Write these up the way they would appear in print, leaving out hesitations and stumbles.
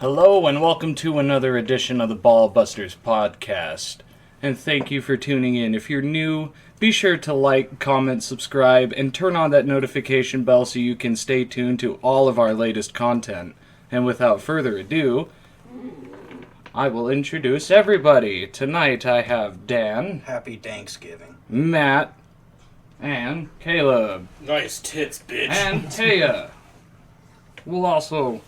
Hello and welcome to another edition of the Ballbusters podcast. And thank you for tuning in. If you're new, be sure to like, comment, subscribe, and turn on that notification bell so you can stay tuned to all of our latest content. And without further ado, I will introduce everybody. Tonight I have Dan. Happy Thanksgiving. Matt. And Caleb. Nice tits, bitch. And Taya. We'll also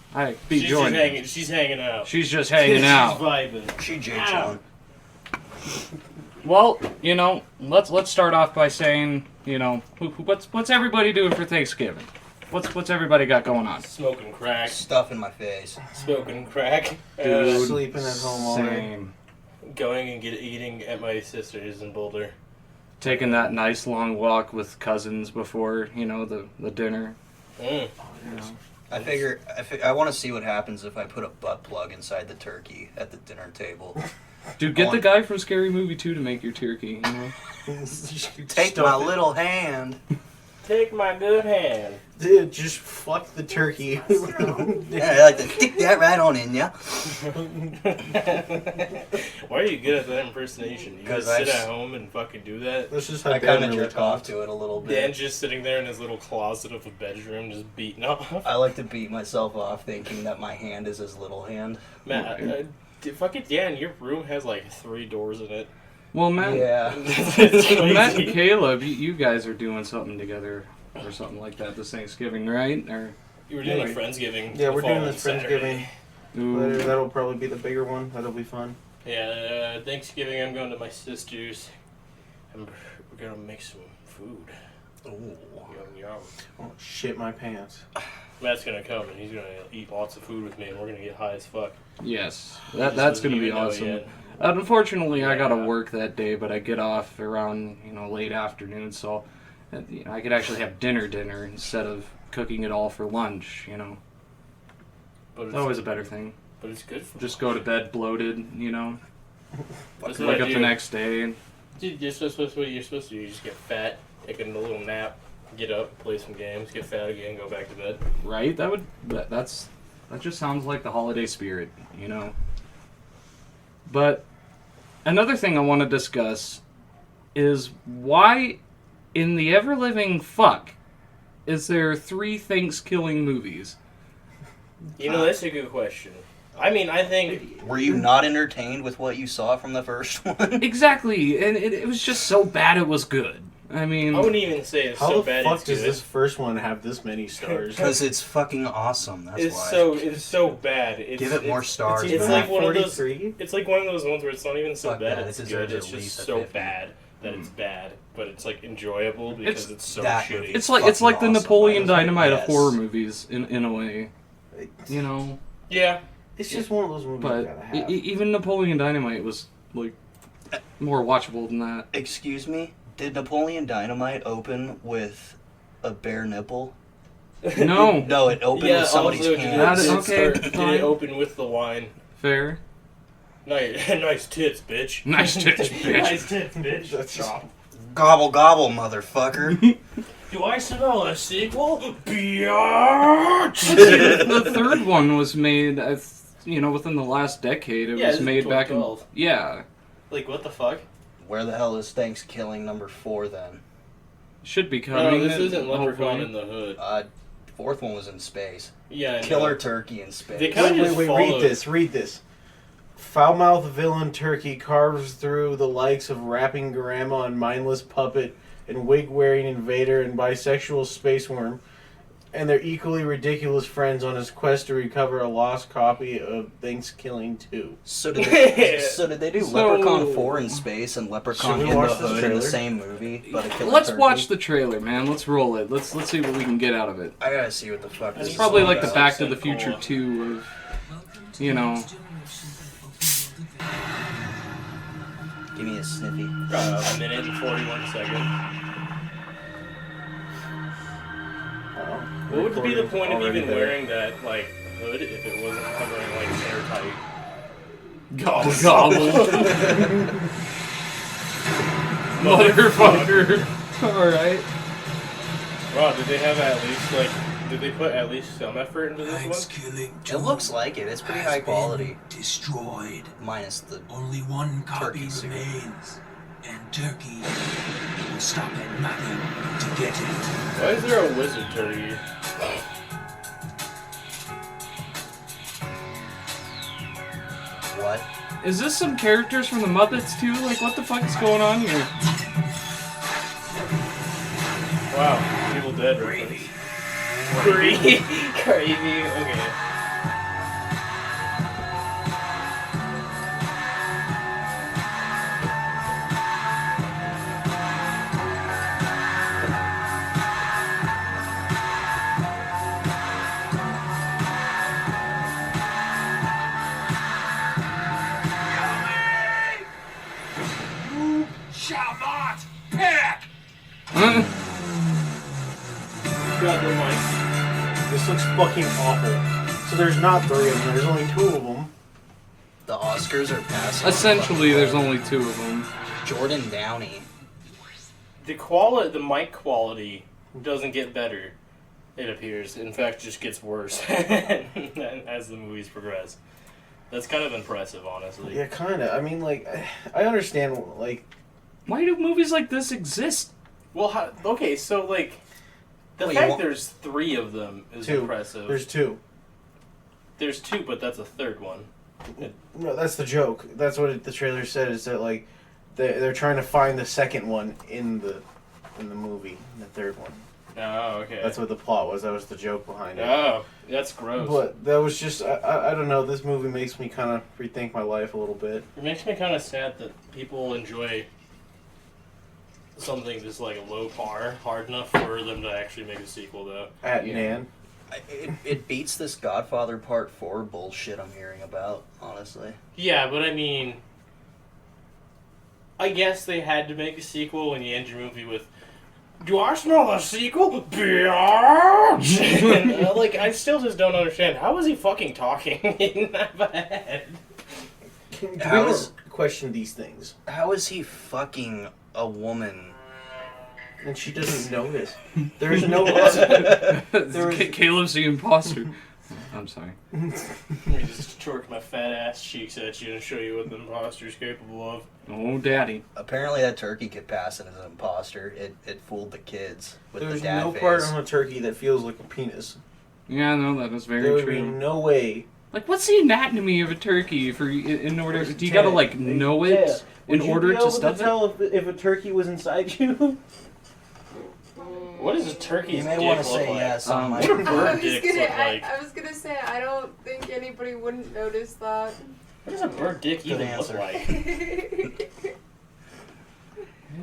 be joining. She's hanging out. She's just hanging out. She's vibing. She J-Chon. Well, let's start off by saying, what's everybody doing for Thanksgiving? What's everybody got going on? Smoking crack. Stuff in my face. Smoking crack. Dude, sleeping at home all day. Same. Going and eating at my sister's in Boulder. Taking that nice long walk with cousins before, the dinner. Mm. I want to see what happens if I put a butt plug inside the turkey at the dinner table. Dude, get the guy from Scary Movie 2 to make your turkey, Take my little hand. Take my good hand. Dude, just fuck the turkey. Yeah, I like to stick that right on in ya. Why are you good at that impersonation? You just 'Cause sit at home and fucking do that? That's just how I Dan kind of really jerk off talks. to it a little bit. Dan's just sitting there in his little closet of a bedroom, just beating off. I like to beat myself off thinking that my hand is his little hand. Man, fucking Dan, your room has like 3 doors in it. Well, Matt, Yeah. It's crazy. Matt and Caleb, you guys are doing something together or something like that this Thanksgiving, right? Or You were doing a Friendsgiving. Yeah, we're doing following this Friendsgiving. ooh, That'll probably be the bigger one. That'll be fun. Yeah, Thanksgiving I'm going to my sister's. And we're gonna make some food. Ooh. Yum yum. Oh, shit my pants. Matt's gonna come and he's gonna eat lots of food with me and we're gonna get high as fuck. yes, He that's just gonna doesn't be even know awesome. yet. Unfortunately, I gotta Yeah. work that day, but I get off around late afternoon, so I could actually have dinner instead of cooking it all for lunch. But It's always a better thing. But it's good for Just go to bed bloated, That's what wake I up do. the next day. Dude, you're supposed to do. You just get fat, take a little nap, get up, play some games, get fat again, go back to bed. Right? That just sounds like the holiday spirit, But another thing I want to discuss is why in the ever-living fuck is there 3 Thanksgiving movies? That's a good question. I mean, I think Were you not entertained with what you saw from the first one? Exactly, and it was just so bad it was good. I mean, I wouldn't even say it's How so the bad. fuck It's does good. this first one have this many stars? Because it's fucking awesome. That's It's why. it's so bad. It's, Give it more it's- stars. It's man. like one of those. 43? It's like one of those ones where it's not even so Fuck bad. that, It's it good. deserves It's at just least a so 50. bad that it's bad, but it's like enjoyable because it's so that shitty. movie. it's like the fucking Napoleon awesome. Dynamite of Yes. horror movies in a way, Yeah. It's just one of those movies you But gotta have. even Napoleon Dynamite was like more watchable than that. Excuse me? Did Napoleon Dynamite open with a bare nipple? No, No, it opened with somebody's also, hand. That is- did okay, Did fine. it open with the line? fair. Nice tits, bitch. Nice tits, bitch. Nice tits, bitch. That's just... Gobble gobble, motherfucker. Do I smell a sequel? Biatch! The third one was made, within the last decade. It Yeah, was this is made back in 2012. yeah. Like, what the fuck? Where the hell is Thanksgiving number 4 then? Should be No, coming. this isn't Leprechaun hopefully. in the Hood. 4th one was in space. Yeah, I know. Killer turkey in space. They kinda just Wait, followed- read this. Foul-mouthed villain turkey carves through the likes of rapping grandma and mindless puppet and wig-wearing invader and bisexual space worm and their equally ridiculous friends on his quest to recover a lost copy of Thanksgiving 2. So did they do So- Leprechaun 4 in space and Leprechaun Should we in the watch this Hood in the trailer? same movie? But a killer Let's turkey? watch the trailer, man. Let's roll it. Let's see what we can get out of it. I gotta see what the fuck this It's is probably all like the about. Back to the Future 2 of, Give me a sniffy. A minute and 41 seconds. What would be the point of even wearing that, like, hood if it wasn't covering, like, airtight? Gobble gobble. Motherfucker. Alright. Wow, did they have at least, like, Did they put at least some effort into this one? Killing It looks like it. It's pretty high quality. Destroyed. Minus the Only one copy turkey suit. remains, and Turkey will stop at nothing to get it. Why is there a wizard turkey? what? Is this some characters from the Muppets too? Like, what the fuck is going on here? Wow, Evil Dead reference. Gravy. Gravy. Okay. Shall not peck! Huh? Got the mic. This looks fucking awful. So there's not 3 of them. There's only 2 of them. The Oscars are passing. Essentially, there's only 2 of them. Jordan Downey. The mic quality doesn't get better. It appears. In fact, just gets worse as the movies progress. That's kind of impressive, honestly. Yeah, kind of. I mean, like, I understand, like... Why do movies like this exist? Well, okay, so, like, the Well, you fact want- there's 3 of them is 2. impressive. There's 2. There's 2, but that's a third one. No, that's the joke. That's what the trailer said, is that, like, they're trying to find the second one in the movie, the third one. Oh, okay. That's what the plot was. That was the joke behind it. Oh, that's gross. But that was just, I don't know, this movie makes me kind of rethink my life a little bit. It makes me kind of sad that people enjoy something just like a low par hard enough for them to actually make a sequel, though. Yeah. Nan. It beats this Godfather Part 4 bullshit I'm hearing about, honestly. Yeah, but I mean, I guess they had to make a sequel when you end your movie with, "Do I smell a sequel, bitch?" And, like, I still just don't understand. How is he fucking talking in that bad? Can How we is- question these things? How is he fucking a woman? And she doesn't notice. There's no other... There was- Caleb's the imposter. I'm sorry. Let me just twerk my fat ass cheeks at you and show you what the imposter's capable of. Oh, daddy. Apparently that turkey could pass it as an imposter. It fooled the kids with There's the dad no face. part on a turkey that feels like a penis. Yeah, no, that is very There would be true. no way. Like, what's the anatomy of a turkey? In order, do you gotta Ted, like know it in order to stuff it? tell if a turkey was inside you? What does a turkey's You may dick want look to say like? yes Um, on my... What do I bird was dicks gonna, look like? I was gonna say I don't think anybody wouldn't notice that. What does a bird dick Good even answer. look like?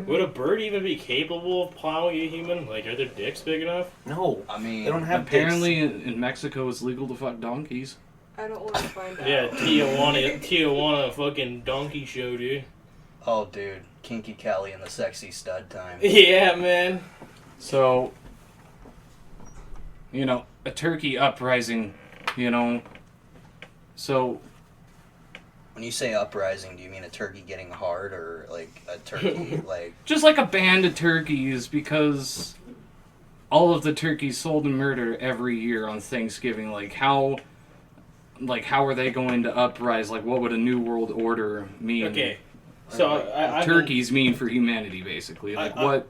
Would a bird even be capable of plowing a human? Like, are their dicks big enough? No. I mean... They don't have Apparently, in Mexico, it's legal to fuck donkeys. I don't want to find out. Yeah, Tijuana fucking donkey show, dude. Oh, dude. Kinky Kelly and the sexy stud time. Yeah, man. So, you know, a turkey uprising, you know. So, When you say uprising, do you mean a turkey getting hard or, like, a turkey, like... just like a band of turkeys, because all of the turkeys sold in murder every year on Thanksgiving, like how are they going to uprise? Like, what would a new world order mean? Okay. So, I've been- turkeys mean for humanity, basically. Like, what?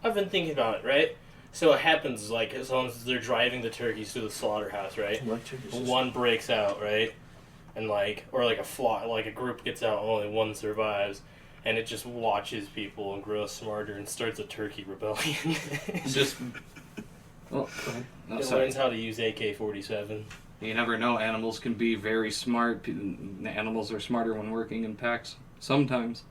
I've been thinking about it, right? So it happens, like, as long as they're driving the turkeys to the slaughterhouse, right? One breaks out, right? And, like, or like a flock, like a group gets out, only one survives, and it just watches people and grows smarter and starts a turkey rebellion. Just. Well, no, It sorry. learns how to use AK-47. You never know. Animals can be very smart. Animals are smarter when working in packs. Sometimes.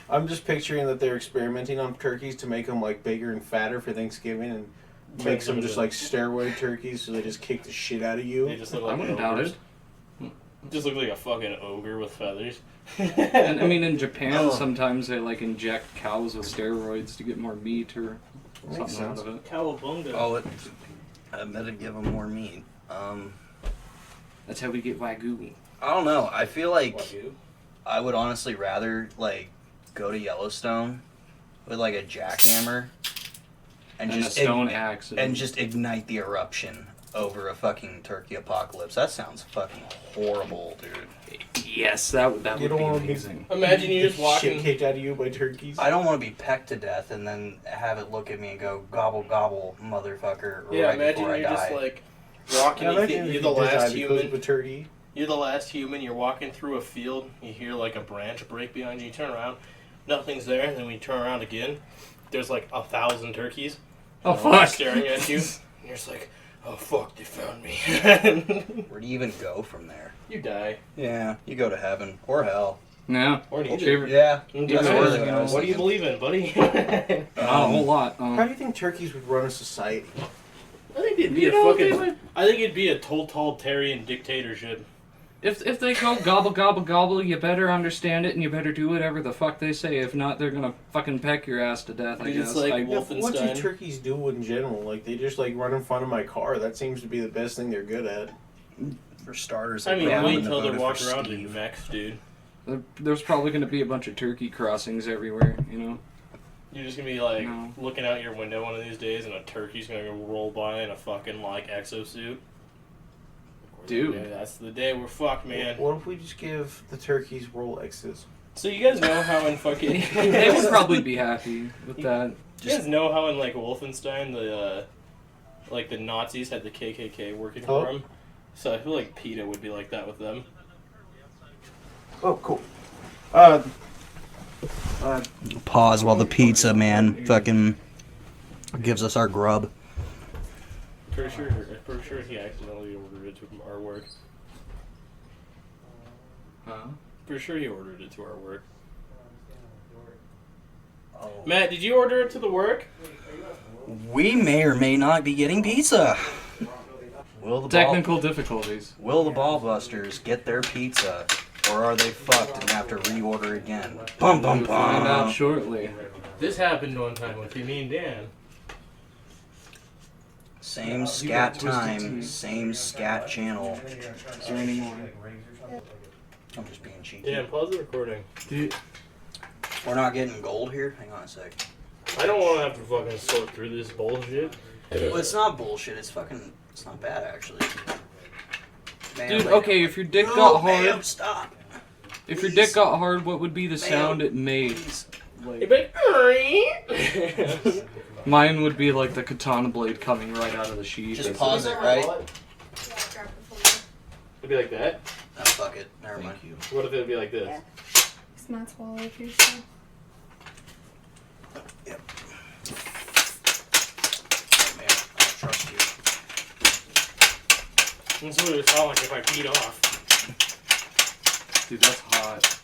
I'm just picturing that they're experimenting on turkeys to make them like bigger and fatter for Thanksgiving and makes them just like steroid turkeys, so they just kick the shit out of They you. just look I like wouldn't doubt ogres. it. Just look like a fucking ogre with feathers. And I mean, in Japan, Oh. sometimes they like inject cows with steroids to get more meat or Makes something out sense. of it. Cowabunga. Oh, I better give them more meat. That's how we get wagyu. I don't know. I feel like Wagyu. I would honestly rather, like, go to Yellowstone with, like, a jackhammer and a stone axe. And just ignite the eruption over a fucking turkey apocalypse. That sounds fucking horrible, dude. Yes, that would be amazing. Imagine you just Shit walking. kicked out of you by turkeys. I don't want to be pecked to death and then have it look at me and go, gobble, gobble, motherfucker, Yeah, right imagine before I you're die. just like walking. I imagine You're if the you did die last because human. of a turkey. You're the last human. You're walking through a field. You hear like a branch break behind you. You turn around, nothing's there. And then when you turn around again, there's like 1,000 turkeys. Oh, and they're all fuck. staring at you. And you're just like, oh fuck, they found me. Where do you even go from there? You die. Yeah, you go to heaven. Or hell. No. Or Egypt. Favorite. Yeah. That's Yeah, what yeah, what do you believe in, buddy? I Not a whole lot. How do you think turkeys would run a society? think it'd be You a know, they fucking. would- I think it'd be a totalitarian dictatorship. If they go gobble gobble gobble, you better understand it and you better do whatever the fuck they say. If not, they're gonna fucking peck your ass to death. I Dude, it's guess. like I- Wolf- What do Wolfenstein. turkeys do in general? Like, they just, like, run in front of my car. That seems to be the best thing they're good at. For starters, I they mean, brought wait in the until they're voter walking for around in Steve. mechs, dude. There's probably gonna be a bunch of turkey crossings everywhere. You know. You're just gonna be like No. looking out your window one of these days, and a turkey's gonna roll by in a fucking like exosuit. Dude. Yeah, that's the day we're fucked, man. What if we just give the turkeys Rolexes? So you guys know how in fucking They would probably be happy with that. you guys know how in like Wolfenstein the like the Nazis had the KKK working for Oh. them. So I feel like PETA would be like that with them. Oh, cool. Pause while the pizza man fucking gives us our grub. Pretty sure he accidentally ordered it to our work. Huh? Pretty sure he ordered it to our work. Oh. Matt, did you order it to the work? We may or may not be getting pizza. Will the Technical difficulties. Will the Ballbusters get their pizza, or are they fucked and have to reorder again? Bum bum We'll find out bum. shortly. This happened one time with me and Dan. Same scat time, same scat channel. Is there any more? I'm just being cheeky. Dan, pause the recording. Dude, We're not getting gold here. Hang on a sec. I don't want to have to fucking sort through this bullshit. Well, it's not bullshit. It's fucking. It's not bad actually. Ma'am, dude, ma'am. okay, if your dick No, got ma'am, hard, stop. if your dick got hard, what would be the sound Ma'am. it made? Please. You'd Like, be like, mine would be like the katana blade coming right out of the sheath. Just pause it, right? Yeah, grab the folder. It'd be like that. Oh, fuck it. Never mind. What if it'd be like this? Yeah. It's not swallow yourself. Yep. Man, I don't trust you. That's what it would sound like if I peed off. Dude, that's hot.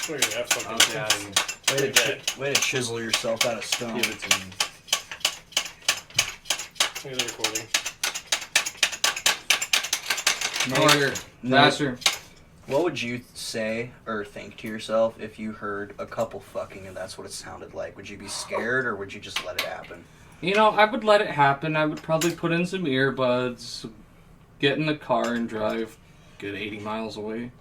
We're gonna have something. Oh, daddy. Way to chisel yourself out of stone. Give it to me. Look at the recording. Harder. Faster. What would you say or think to yourself if you heard a couple fucking and that's what it sounded like? Would you be scared or would you just let it happen? You know, I would let it happen. I would probably put in some earbuds, get in the car and drive good 80 miles away.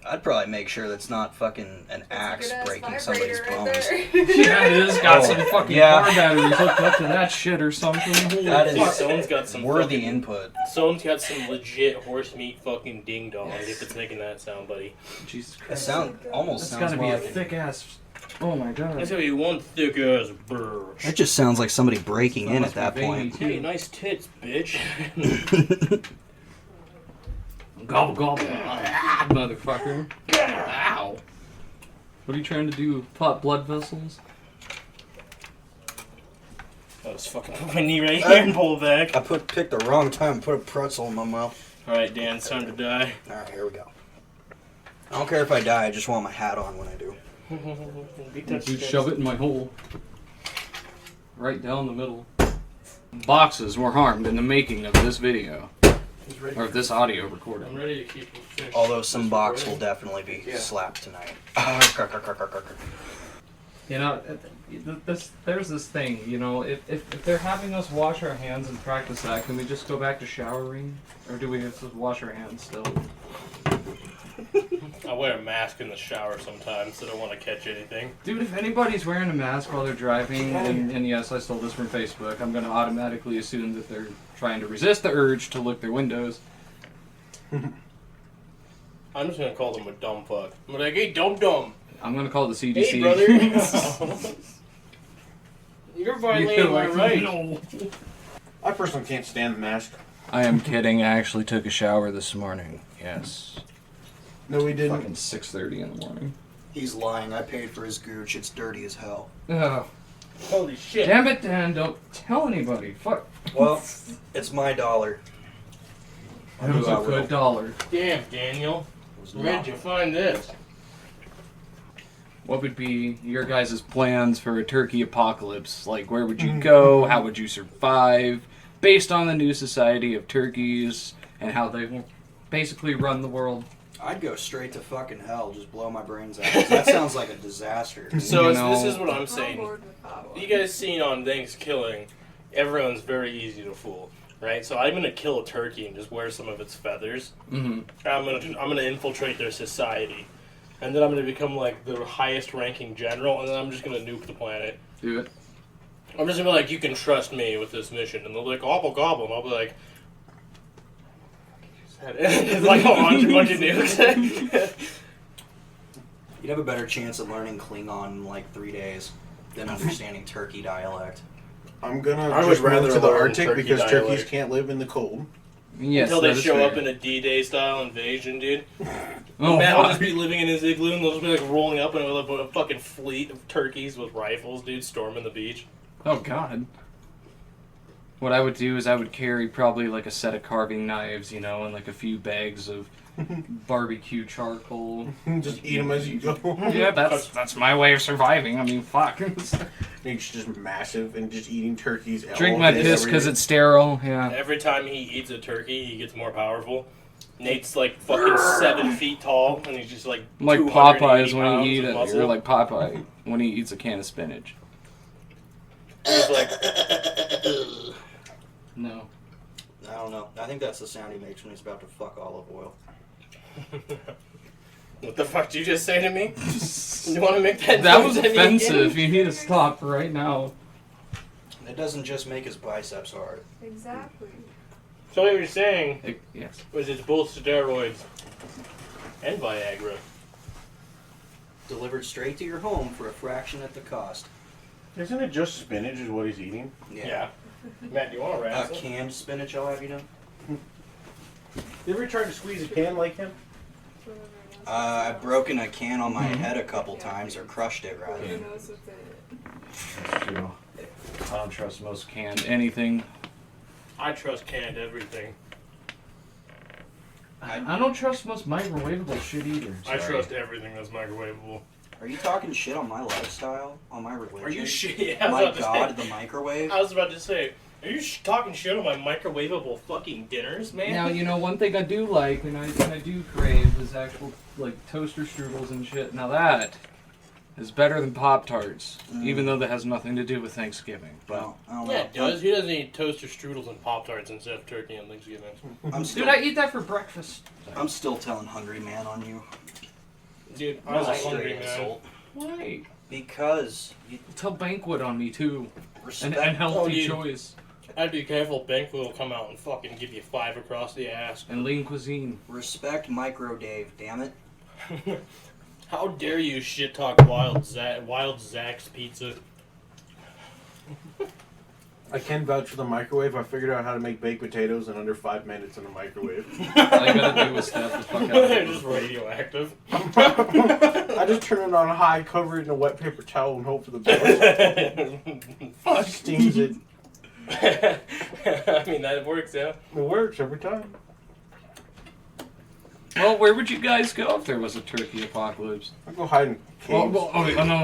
I'd probably make sure that's not fucking an axe Good-ass breaking somebody's vibrator bones. right there. Yeah, it is. Got Oh, some fucking yeah. car batteries hooked up to that shit or something. Holy That is Fuck, someone's got some worthy fucking, input. Someone's got some legit horse meat fucking ding dong if it's making that sound, buddy. Jesus That Christ. almost That's sounds gotta be a like thick ass. Oh my god. That's gonna be one thick ass burr. that just sounds like somebody breaking in at Must be that veiny, point. Hey, too. nice tits, bitch. Gobble gobble. Ah, motherfucker. Ow. What are you trying to do? Pop blood vessels? I was fucking put my knee right here and pull it back. I picked the wrong time. Put a pretzel in my mouth. Alright, Dan, it's time to die. All right, here we go. I don't care if I die. I just want my hat on when I do. Dude, shove it in my hole. Right down the middle. Boxes were harmed in the making of this video. Or this audio I'm recording. ready to keep finished. Although some This box will recording. definitely be Yeah. slapped tonight. You know, there's this thing, you know, if they're having us wash our hands and practice that, can we just go back to showering? Or do we have to wash our hands still? I wear a mask in the shower sometimes, so I don't want to catch anything. Dude, if anybody's wearing a mask while they're driving, and yes, I stole this from Facebook, I'm going to automatically assume that they're trying to resist the urge to look their windows. I'm just gonna call them a dumb fuck. I'm like, hey, dumb. I'm going to call the CDC. Hey, brother. You're violating my rights. No. I personally can't stand the mask. I am kidding. I actually took a shower this morning. Yes. No, we didn't. Fucking 6:30 in the morning. He's lying. I paid for his gooch. It's dirty as hell. Oh, Holy shit. damn it, Dan. Don't tell anybody. Fuck. Well, it's my dollar. It was a good $1. Damn, Daniel. It was Where'd not. you find this? What would be your guys' plans for a turkey apocalypse? Like, where would you go? How would you survive? Based on the new society of turkeys and how they will basically run the world. I'd go straight to fucking hell. Just blow my brains out. That sounds like a disaster. So You know- this is what I'm I'm saying. bored with that one. You guys seen on Thanksgiving, everyone's very easy to fool, right? So I'm gonna kill a turkey and just wear some of its feathers. Mm-hmm. I'm gonna infiltrate their society, and then I'm gonna become like the highest ranking general, and then I'm just gonna nuke the planet. Do it. I'm just gonna be like, you can trust me with this mission, and they'll be like, gobble gobble, and I'll be like, it's like a bunch of nukes. You'd have a better chance of learning Klingon in like 3 days than understanding turkey dialect. I'm gonna I would just rather move to the learn Arctic turkey because dialect. turkeys can't live in the cold. Yes, Until they that is show fair. up in a D-Day style invasion, dude. Oh, Matt will fuck. just be living in his igloo, and they'll just be like rolling up in a fucking fleet of turkeys with rifles, dude, storming the beach. Oh, God. What I would do is I would carry probably like a set of carving knives, you know, and like a few bags of barbecue charcoal. Just eat them as you go. Yeah, that's my way of surviving. I mean, fuck. It's just massive and just eating turkeys. Drink all my day, piss every because day. it's sterile. Yeah. Every time he eats a turkey, he gets more powerful. Nate's like fucking 7 feet tall, and he's just like Like 280 Popeyes when pounds he eat of it, muscle. or like Popeye when he eats a can of spinach. He's like, No. I don't know. I think that's the sound he makes when he's about to fuck olive oil. what the fuck did you just say to me? You want to make that That noise was at me again? offensive. You need to stop right now. It doesn't just make his biceps hard. Exactly. So what you're saying Yes. was it's both steroids and Viagra. Delivered straight to your home for a fraction of the cost. Isn't it just spinach is what he's eating? Yeah. Matt, do you want to wrap Canned spinach, I'll have you know. You ever tried to squeeze a can like him? I've broken a can on my head a couple times, or crushed it rather. Who knows what's in it? That's true. I don't trust most canned anything. I trust canned everything. I don't trust most microwavable shit either. I trust everything that's microwavable. Are you talking shit on my lifestyle? On my religion? Are you shit? Yeah, I was My about to God, say- the microwave? I was about to say, are you talking shit on my microwavable fucking dinners, man? Now, you know, one thing I do like, and I do crave, is actual, like, toaster strudels and shit. Now that is better than Pop-Tarts, even though that has nothing to do with Thanksgiving. But Well, I don't know. Yeah, it does. Who doesn't eat toaster strudels and Pop-Tarts instead of turkey on Thanksgiving? I'm still, dude, I eat that for breakfast. I'm still telling Hungry Man on you. Dude, I was a Straight hungry man. insult. Why? Because you Tell Banquet on me, too. respect. And healthy Oh, dude. choice. I'd be careful. Banquet will come out and fucking give you 5 across the ass. And lean cuisine. Respect Micro Dave, damn it. How dare you shit talk Wild Zach's Pizza? I can vouch for the microwave. I figured out how to make baked potatoes in under 5 minutes in a microwave. All you gotta do is step the fuck out of They're it. just radioactive. I just turn it on high, cover it in a wet paper towel, and hope for the best. Steams it. I mean, that works, yeah. It works every time. Well, where would you guys go if there was a turkey apocalypse? I go hide in caves.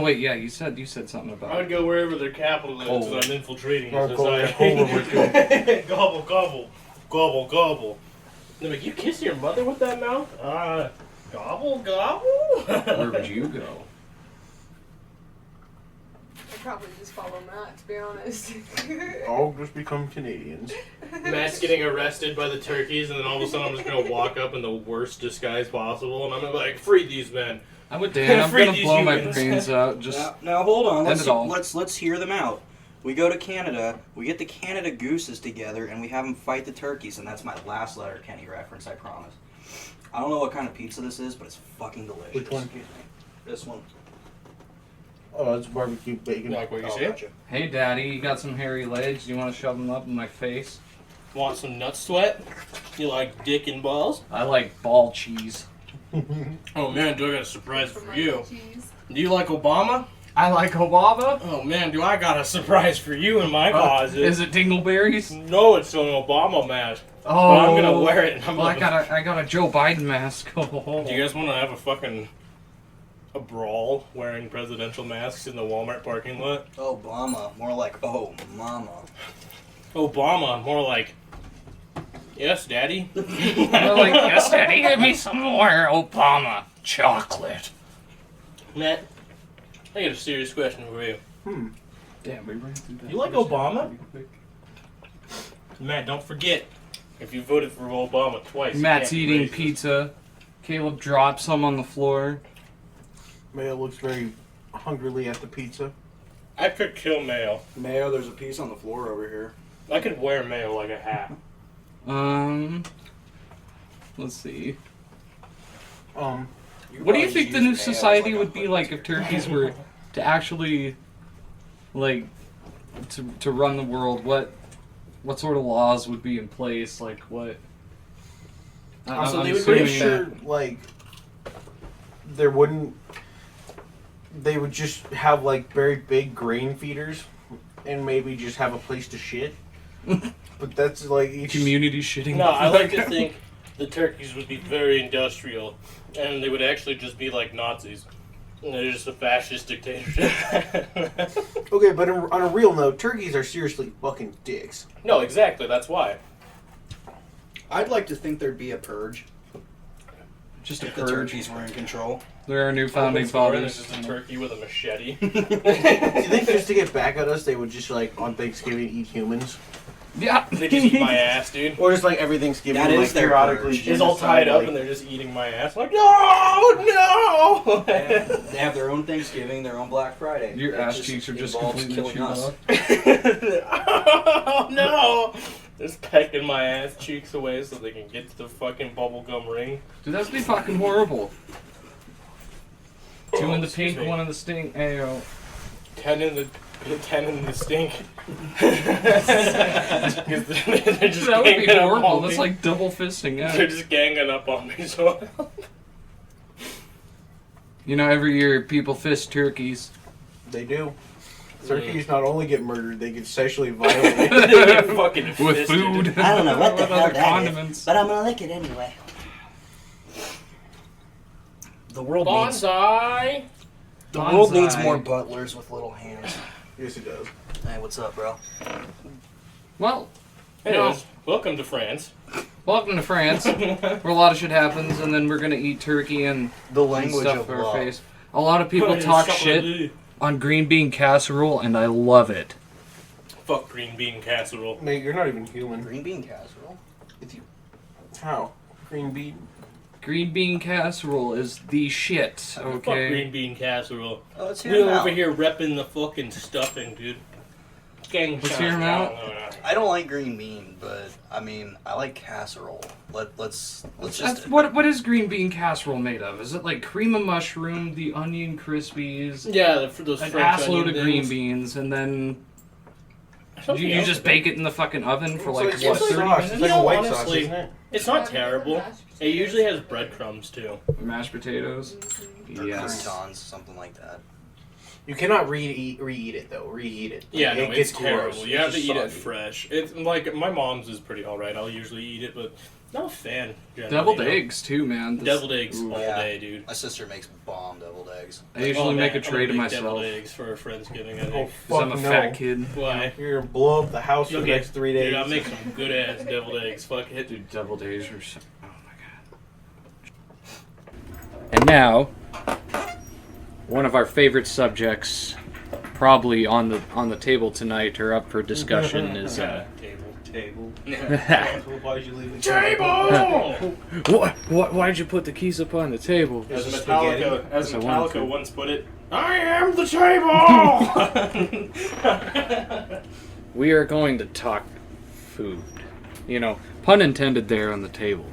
Wait, yeah, you said something about I would go wherever their capital is, Cold. and I'm infiltrating Or the go where society. Homer would go. Gobble, gobble. Gobble, gobble. They're like, you kiss your mother with that mouth? Gobble, gobble? Where would you go? probably just follow Matt, to be honest. All just become Canadians. Matt's getting arrested by the turkeys, and then all of a sudden I'm just gonna walk up in the worst disguise possible, and I'm gonna be like, "Free these men." I'm with Dan. I'm Free gonna these blow my humans. brains out. Just Now hold on. End it all. Let's hear them out. We go to Canada. We get the Canada gooses together, and we have them fight the turkeys. And that's my last letter Kenny reference. I promise. I don't know what kind of pizza this is, but it's fucking delicious. Which one? This one. Oh, it's barbecue bacon. Like what you Oh, say? gotcha. hey, Daddy, you got some hairy legs? Do you want to shove them up in my face? Want some nut sweat? You like dick and balls? I like ball cheese. Oh man, do I got a surprise For for my you? cheese. Do you like Obama? I like Obama. Oh man, do I got a surprise for you in my closet? Is it dingleberries? No, it's an Obama mask. Oh, But I'm gonna wear it. And I'm Well, gonna... I got a Joe Biden mask. Do you guys want to have a brawl wearing presidential masks in the Walmart parking lot? Obama. More like oh mama. Obama, more like, yes, Daddy. They're like, yes, Daddy, give me some more Obama chocolate. Matt, I got a serious question for you. Damn, we ran through that. You like first Obama? pretty quick. Matt, don't forget, if you voted for Obama twice, you Matt's can't be eating racist. pizza. Caleb drops some on the floor. Mayo looks very hungrily at the pizza. I could kill Mayo. Mayo, there's a piece on the floor over here. I could wear Mayo like a hat. Let's see. could What do you probably think the use new mayo as society like a would be hood. like if turkeys were to actually, like, to run the world? What sort of laws would be in place? Like what? So I'm they would assuming Pretty that- sure, like, there wouldn't. They would just have like very big grain feeders, and maybe just have a place to shit. But that's like each community shitting. No, I like to think the turkeys would be very industrial, and they would actually just be like Nazis. And they're just a fascist dictatorship. Okay, but on a real note, turkeys are seriously fucking dicks. No, exactly, that's why. I'd like to think there'd be a purge. Just a If the purge. turkeys were in control. There are new founding There's fathers. just a turkey with a machete. Do you think just to get back at us, they would just like on Thanksgiving eat humans, Yeah. They just eat my ass, dude. or just like every Thanksgiving, That like is their periodically? purge. It's all genocide, tied up like- and they're just eating my ass. Like, no! They have their own Thanksgiving, their own Black Friday. Your It ass just cheeks are just involves completely killing chewed us. off. Oh, no! Just pecking my ass cheeks away so they can get to the fucking bubblegum ring. Dude, that'd be fucking horrible. Two in the Excuse pink, me. one in the stink. Ayo. 10 in the stink. They're just That would be ganging up horrible. on That's me. like double fisting. They're Yeah. just ganging up on me. So You know, every year people fist turkeys. They do. Turkeys not only get murdered, they get sexually violated. they get fucking With fisted. food. I don't know what the hell other that is, condiments. but I'm gonna lick it anyway. The world needs Bonsai! the world needs Bonsai. more butlers with little hands. Yes, it does. Hey, what's up, bro? Well, Anyways, welcome to France. welcome to France, where a lot of shit happens, and then we're gonna eat turkey and The and language stuff of for our love. face. A lot of people talk shit on green bean casserole, and I love it. Fuck green bean casserole. Mate, you're not even human. Green bean casserole. How? Green bean? Green bean casserole is the shit. Fuck Okay. green bean casserole. Oh, let's hear We're him out. over here repping the fucking stuffing, dude. Gang Let's shots. hear 'em out. I don't like green bean, but I mean, I like casserole. Let's That's, just what is green bean casserole made of? Is it like cream of mushroom, the onion crispies, Yeah, for those an French assload onion of green things. beans, and then Something you else just with bake it in the fucking oven for like it's what, like 30 sauce. minutes? It's like You know, a white honestly- sauce, isn't it? It's not terrible. It usually has breadcrumbs too. Mashed potatoes. or Yes. croutons, something like that. You cannot reheat it though. Reheat it. Yeah, no, it it's gets terrible. gross. You It's have to just eat it soggy. fresh. It's like my mom's is pretty alright. I'll usually eat it, but not a fan. generally, Deviled you know. eggs too, man. This- Deviled eggs Ooh. all Yeah. day, dude. My sister makes bomb deviled eggs. I usually make a I'm tray to gonna make deviled myself eggs for Friendsgiving, I Oh, think. because I'm a fuck fat no. kid. Why? You're gonna blow up the house for the Okay, next 3 days. Dude, I'll make some good ass deviled eggs. Fuck it. Dude, deviled eggs are so... Oh my god. And now, one of our favorite subjects, probably on the table tonight or up for discussion is Table. Yeah. Why'd you leave the Table! why'd you put the keys up on the table? As There's a spaghetti. Metallica once put it, I am the table! We are going to talk food. You know, pun intended there on the table.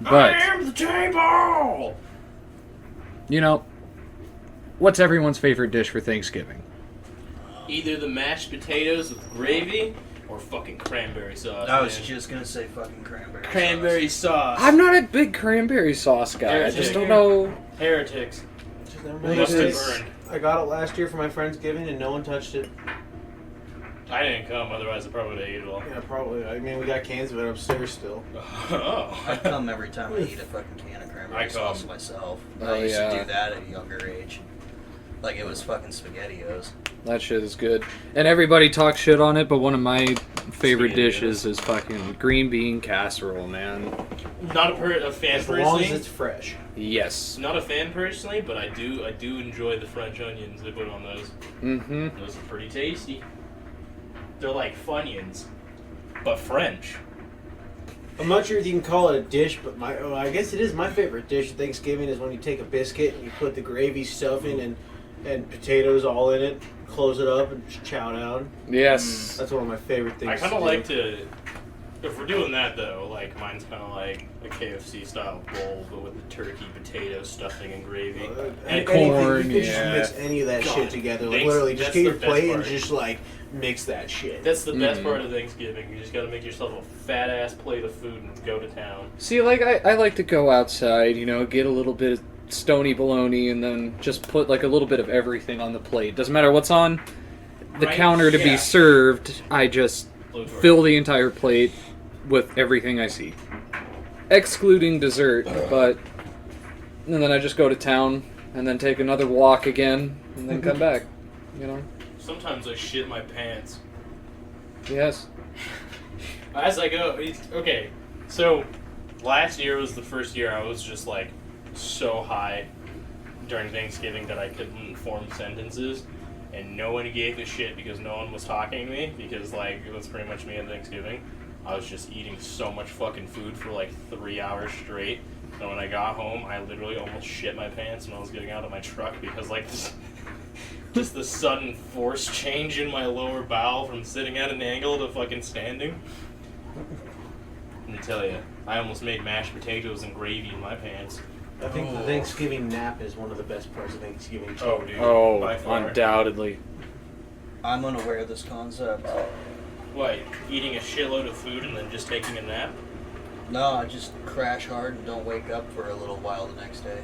I But, am the table! you know, what's everyone's favorite dish for Thanksgiving? Either the mashed potatoes with gravy or fucking cranberry sauce. I was man. just gonna say fucking cranberry. Cranberry sauce. I'm not a big cranberry sauce guy. I just don't know. Heretics. Just never Must mind. have burned. I got it last year for my Friendsgiving and no one touched it. I didn't come, otherwise I probably would have ate it all. Yeah, probably. I mean, we got cans of it upstairs still. I come every time I eat a fucking can of cranberry I sauce come. myself. Oh, I used yeah. to do that at a younger age. Like it was fucking SpaghettiOs. That shit is good. And everybody talks shit on it, but one of my favorite SpaghettiOs. dishes is fucking green bean casserole, man. Not a fan As long as personally. it's fresh. Yes. Not a fan personally, but I do enjoy the French onions they put on those. Mm-hmm. Those are pretty tasty. They're like Funyuns, but French. I'm not sure if you can call it a dish, but I guess it is my favorite dish at Thanksgiving is when you take a biscuit and you put the gravy, stuffing, and potatoes all in it, close it up, and just chow down. Yes. That's one of my favorite things. I kind of do. like to. If we're doing that though, like mine's kind of like a KFC style bowl, but with the turkey, potato, stuffing, and gravy. And anything, corn, you could yeah. just mix any of that God, shit together. Like thanks- literally, just that's get your the best plate and part. just like mix that shit. That's the best Mhm. part of Thanksgiving. You just gotta make yourself a fat ass plate of food and go to town. See, like, I like to go outside, you know, get a little bit of stony bologna and then just put, like, a little bit of everything on the plate. Doesn't matter what's on the Right, counter to be yeah. served, I just Blowtorch. fill the entire plate with everything I see. Excluding dessert, but... And then I just go to town, and then take another walk again, and then come back, you know? Sometimes I shit my pants. Yes. As I go, okay, so last year was the first year I was just like so high during Thanksgiving that I couldn't form sentences, and no one gave a shit because no one was talking to me because like it was pretty much me on Thanksgiving. I was just eating so much fucking food for like 3 hours straight, and when I got home, I literally almost shit my pants when I was getting out of my truck because like this. Just the sudden force change in my lower bowel from sitting at an angle to fucking standing. Let me tell you, I almost made mashed potatoes and gravy in my pants. I think the Thanksgiving nap is one of the best parts of Thanksgiving. Too. Dude. Oh, by far. undoubtedly. I'm unaware of this concept. What, eating a shitload of food and then just taking a nap? No, I just crash hard and don't wake up for a little while the next day.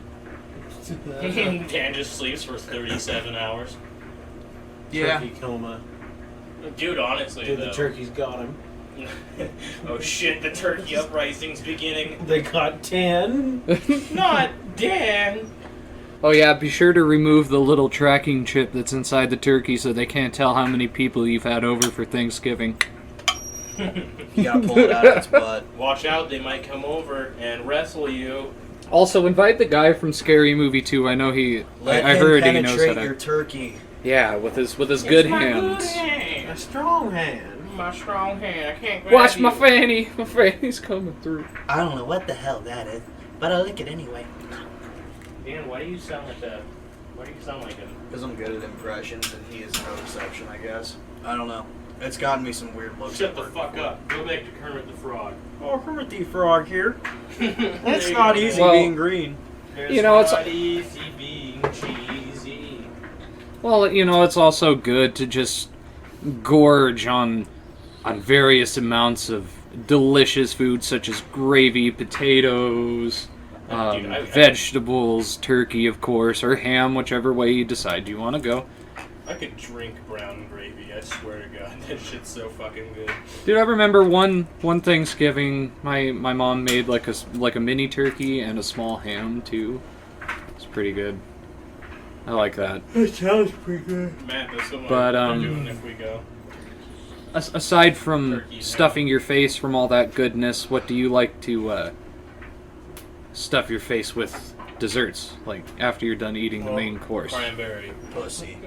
Dan just sleeps for 37 hours. Turkey coma. Dude, honestly, Dude, though. the turkeys got him. Oh shit, the turkey uprising's beginning. They got 10. Not Dan! Oh yeah, be sure to remove the little tracking chip that's inside the turkey so they can't tell how many people you've had over for Thanksgiving. You gotta pull it out of its butt. Watch out, they might come over and wrestle you. Also, invite the guy from Scary Movie 2. I know he... Let I him heard he knows how penetrate to... your turkey. Yeah, with his good It's my hands. good hand. A strong hand. My strong hand, I can't grab Watch you. my fanny. My fanny's coming through. I don't know what the hell that is, but I like it anyway. Dan, why do you sound like that? Why do you sound like him? Because I'm good at impressions and he has no reception, I guess. I don't know. It's gotten me some weird looks. Shut the fuck up. Go back to Kermit the Frog. Oh, Kermit the Frog here. It's There not you go. easy Well- being green. It's You know, it's- not easy being cheesy. Well, you know, it's also good to just gorge on various amounts of delicious food such as gravy, potatoes, Dude, I- vegetables, turkey, of course, or ham, whichever way you decide you want to go. I could drink brown gravy, I swear to God. That shit's so fucking good. Dude, I remember one Thanksgiving, my mom made like a mini turkey and a small ham too. It's pretty good. I like that. It sounds pretty good. Matt, that's what But, we're doing if we go. Aside from Turkey, stuffing your face from all that goodness, what do you like to stuff your face with desserts, like after you're done eating the main course. Cranberry. Pussy.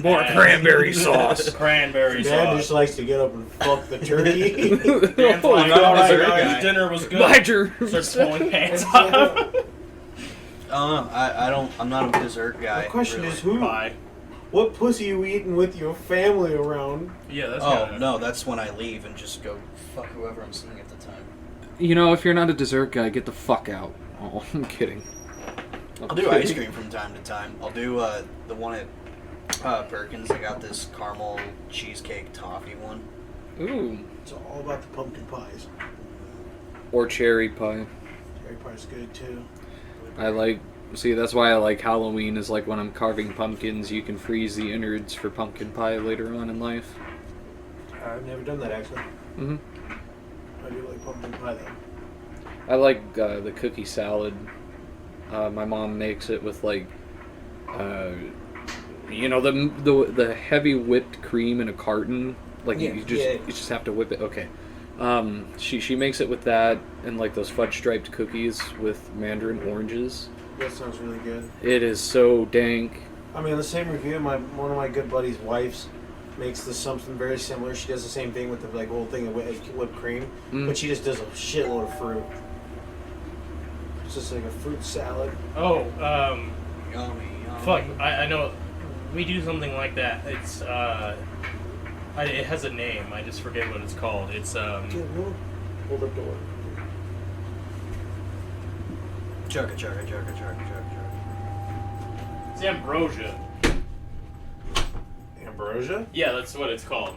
More cranberry sauce. Cranberry Dad sauce. just likes to get up and fuck the turkey. Dan's Oh, like, God. all right, Dessert guys, guy. dinner was good. My germs. Starts pulling pants off. I'm not a dessert guy. The question really. is who? Pie. What pussy you eating with your family around? Yeah, that's Oh, kinda... no, that's when I leave and just go fuck whoever I'm seeing at the time. You know, if you're not a dessert guy, get the fuck out. Oh, I'm kidding. I'll do ice cream from time to time. I'll do the one at Perkins. I got this caramel cheesecake toffee one. Ooh. It's all about the pumpkin pies. Or cherry pie. Cherry pie's good too. See, that's why I like Halloween, is like when I'm carving pumpkins, you can freeze the innards for pumpkin pie later on in life. I've never done that actually. Hmm. I do like pumpkin pie though. I like the cookie salad. My mom makes it with like, the heavy whipped cream in a carton. Like you just have to whip it. Okay. She makes it with that and like those fudge striped cookies with mandarin oranges. That sounds really good. It is so dank. I mean, on the same review, one of my good buddies' wives makes this something very similar. She does the same thing with the like whole thing of whipped cream, but she just does a shitload of fruit. It's just like a fruit salad. Oh, Yummy, yummy. fuck, I know. We do something like that. It's, it has a name. I just forget what it's called. It's, Hold the door. Chugga, chugga, chugga, chugga, chugga, chugga. it's ambrosia. Ambrosia? Yeah, that's what it's called.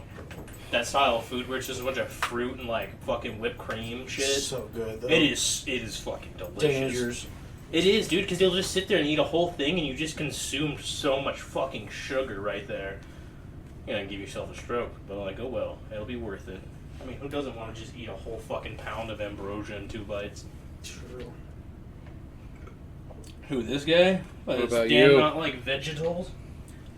That style of food where it's just a bunch of fruit and like fucking whipped cream shit. So good though. It is fucking delicious. Dangerous. It is, dude, because they'll just sit there and eat a whole thing and you just consumed so much fucking sugar right there. You're gonna give yourself a stroke, but like, oh well, it'll be worth it. I mean, who doesn't want to just eat a whole fucking pound of ambrosia in 2 bites? True. Who, this guy? What Does about Dan you? not like vegetables?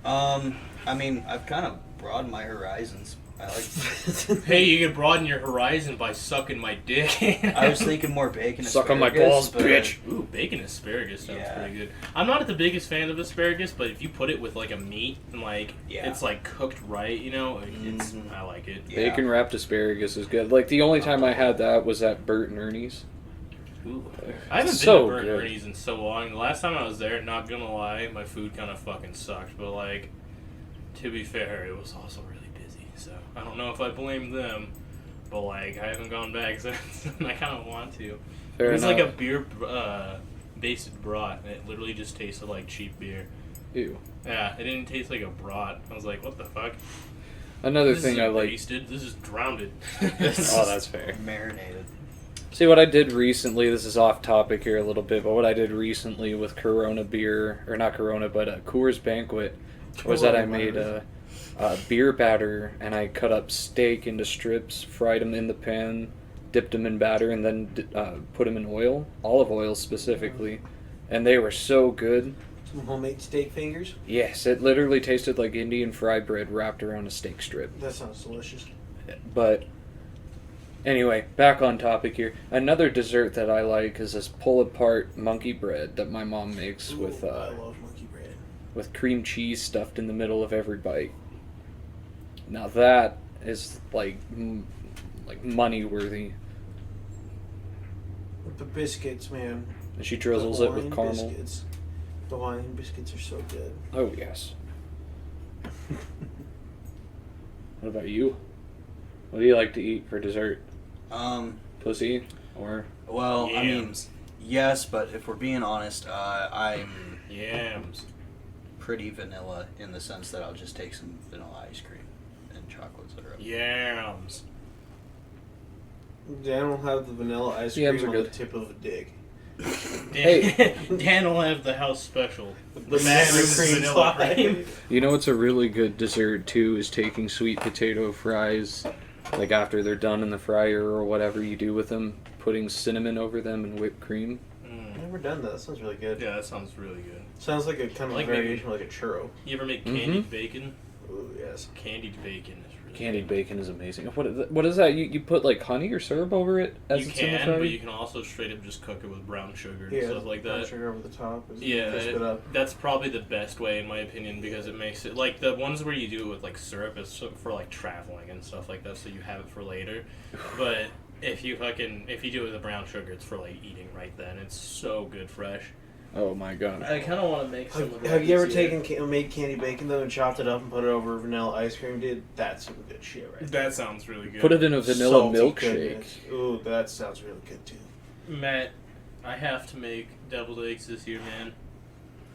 I mean, I've kind of broadened my horizons. I like. Hey, you can broaden your horizon by sucking my dick. I was thinking more bacon. Suck on my asparagus, balls, but- bitch. Ooh, bacon asparagus sounds Yeah. pretty good. I'm not the biggest fan of asparagus, but if you put it with like a meat and like it's like cooked right, you know, it's I like it. Yeah. Bacon wrapped asparagus is good. Like the only time I had that was at Bert and Ernie's. Ooh. I haven't So been to Burnt good. Ernie's in so long. The last time I was there, not gonna lie, my food kind of fucking sucked. But like, to be fair, it was also really busy. So I don't know if I blame them, but like, I haven't gone back since. And I kind of want to. Fair it was enough. like a beer based broth, and it literally just tasted like cheap beer. Ew. Yeah, it didn't taste like a broth. I was like, what the fuck? Another This thing isn't I like. Basted. This is drowned. Oh, that's fair. Marinated. See, what I did recently, this is off topic here a little bit, but what I did recently with Corona beer, or not Corona, but Coors Banquet, was that I made a beer batter, and I cut up steak into strips, fried them in the pan, dipped them in batter, and then put them in oil, olive oil specifically, and they were so good. Some homemade steak fingers. Yes, it literally tasted like Indian fry bread wrapped around a steak strip. That sounds delicious. But anyway, back on topic here. Another dessert that I like is this pull-apart monkey bread that my mom makes with I love monkey bread. with cream cheese stuffed in the middle of every bite. Now that is like money worthy. With the biscuits, man. And she drizzles it with Hawaiian caramel. Biscuits. The Hawaiian biscuits are so good. Oh yes. What about you? What do you like to eat for dessert? Pussy or Well, I mean, Yams. yes, but if we're being honest, I'm Yams. pretty vanilla in the sense that I'll just take some vanilla ice cream and chocolate syrup. Yams. Dan will have the vanilla ice Yams cream are on good. the tip of a dick. Dan will have the house special. The Magnum's cream vanilla pie. cream. You know what's a really good dessert too is taking sweet potato fries, like after they're done in the fryer or whatever you do with them, putting cinnamon over them and whipped cream. I've never done that. That sounds really good. Yeah, that sounds really good. Sounds like a kind of Like variation, like a churro. You ever make candied bacon? Ooh, yes. Candied bacon is Candied bacon is amazing. What is that? You put like honey or syrup over it as You it's in the can, fry? but you can also straight up just cook it with brown sugar and stuff like brown that. sugar over the top. Yeah, Crisp it up. that's probably the best way in my opinion because it makes it like the ones where you do it with like syrup is for like traveling and stuff like that, so you have it for later. But if you do it with the brown sugar, it's for like eating right then. It's so good fresh. Oh my god. I kind of want to make some of that. Have you ever this year. made candied bacon though and chopped it up and put it over vanilla ice cream? Dude, that's some good shit right there. That sounds really good. Put it in a vanilla Salty milkshake. goodness. Ooh, that sounds really good too. Matt, I have to make deviled eggs this year, man.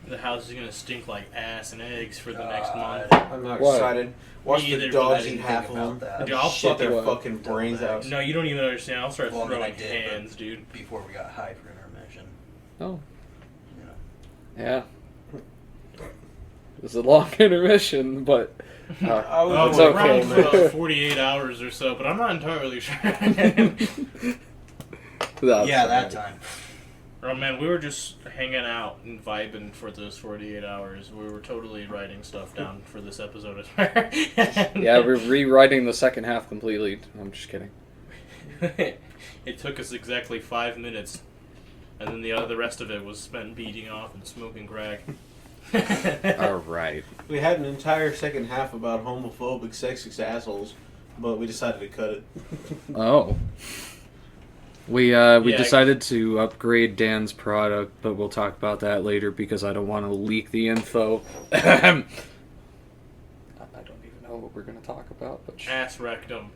The house is gonna stink like ass and eggs for the next month. I'm not What? excited. Watch Me the either, dogs but I eat didn't half think of about them. that. Dude, I'll Shit their fucking- fucking brains Double out. eggs. No, you don't even understand. I'll start Well, I mean, throwing I did, but- cans, dude. Before we got high for intermission. Oh. You know. Yeah. It was a long intermission, but Oh, it's we're okay. around for about 48 hours or so, but I'm not entirely sure. That's Yeah, that fine. time. Oh man, we were just hanging out and vibing for those 48 hours. We were totally writing stuff down for this episode as well. Yeah, we're rewriting the second half completely. I'm just kidding. It took us exactly 5 minutes, and then the rest of it was spent beating off and smoking crack. All right. We had an entire second half about homophobic, sexist assholes, but we decided to cut it. Oh. We Yeah, decided to upgrade Dan's product, but we'll talk about that later because I don't want to leak the info. I don't even know what we're going to talk about. But Ass rectum.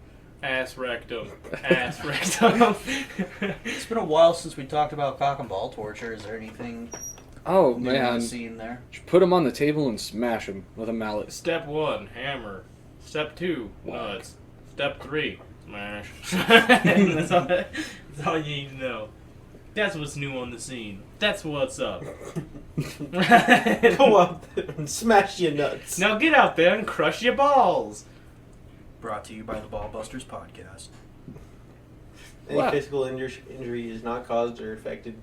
Ass rectum. Ass rectum. It's been a while since we talked about cock and ball torture. Is there anything oh new in man, the scene there? just put him on the table and smash him with a mallet. Step 1, hammer. Step 2, nuts. Step 3, smash. That's all you need to know. That's what's new on the scene. That's what's up. Go out there and smash your nuts. Now get out there and crush your balls. Brought to you by the Ballbusters podcast. Any Wow. physical injury is not caused or affected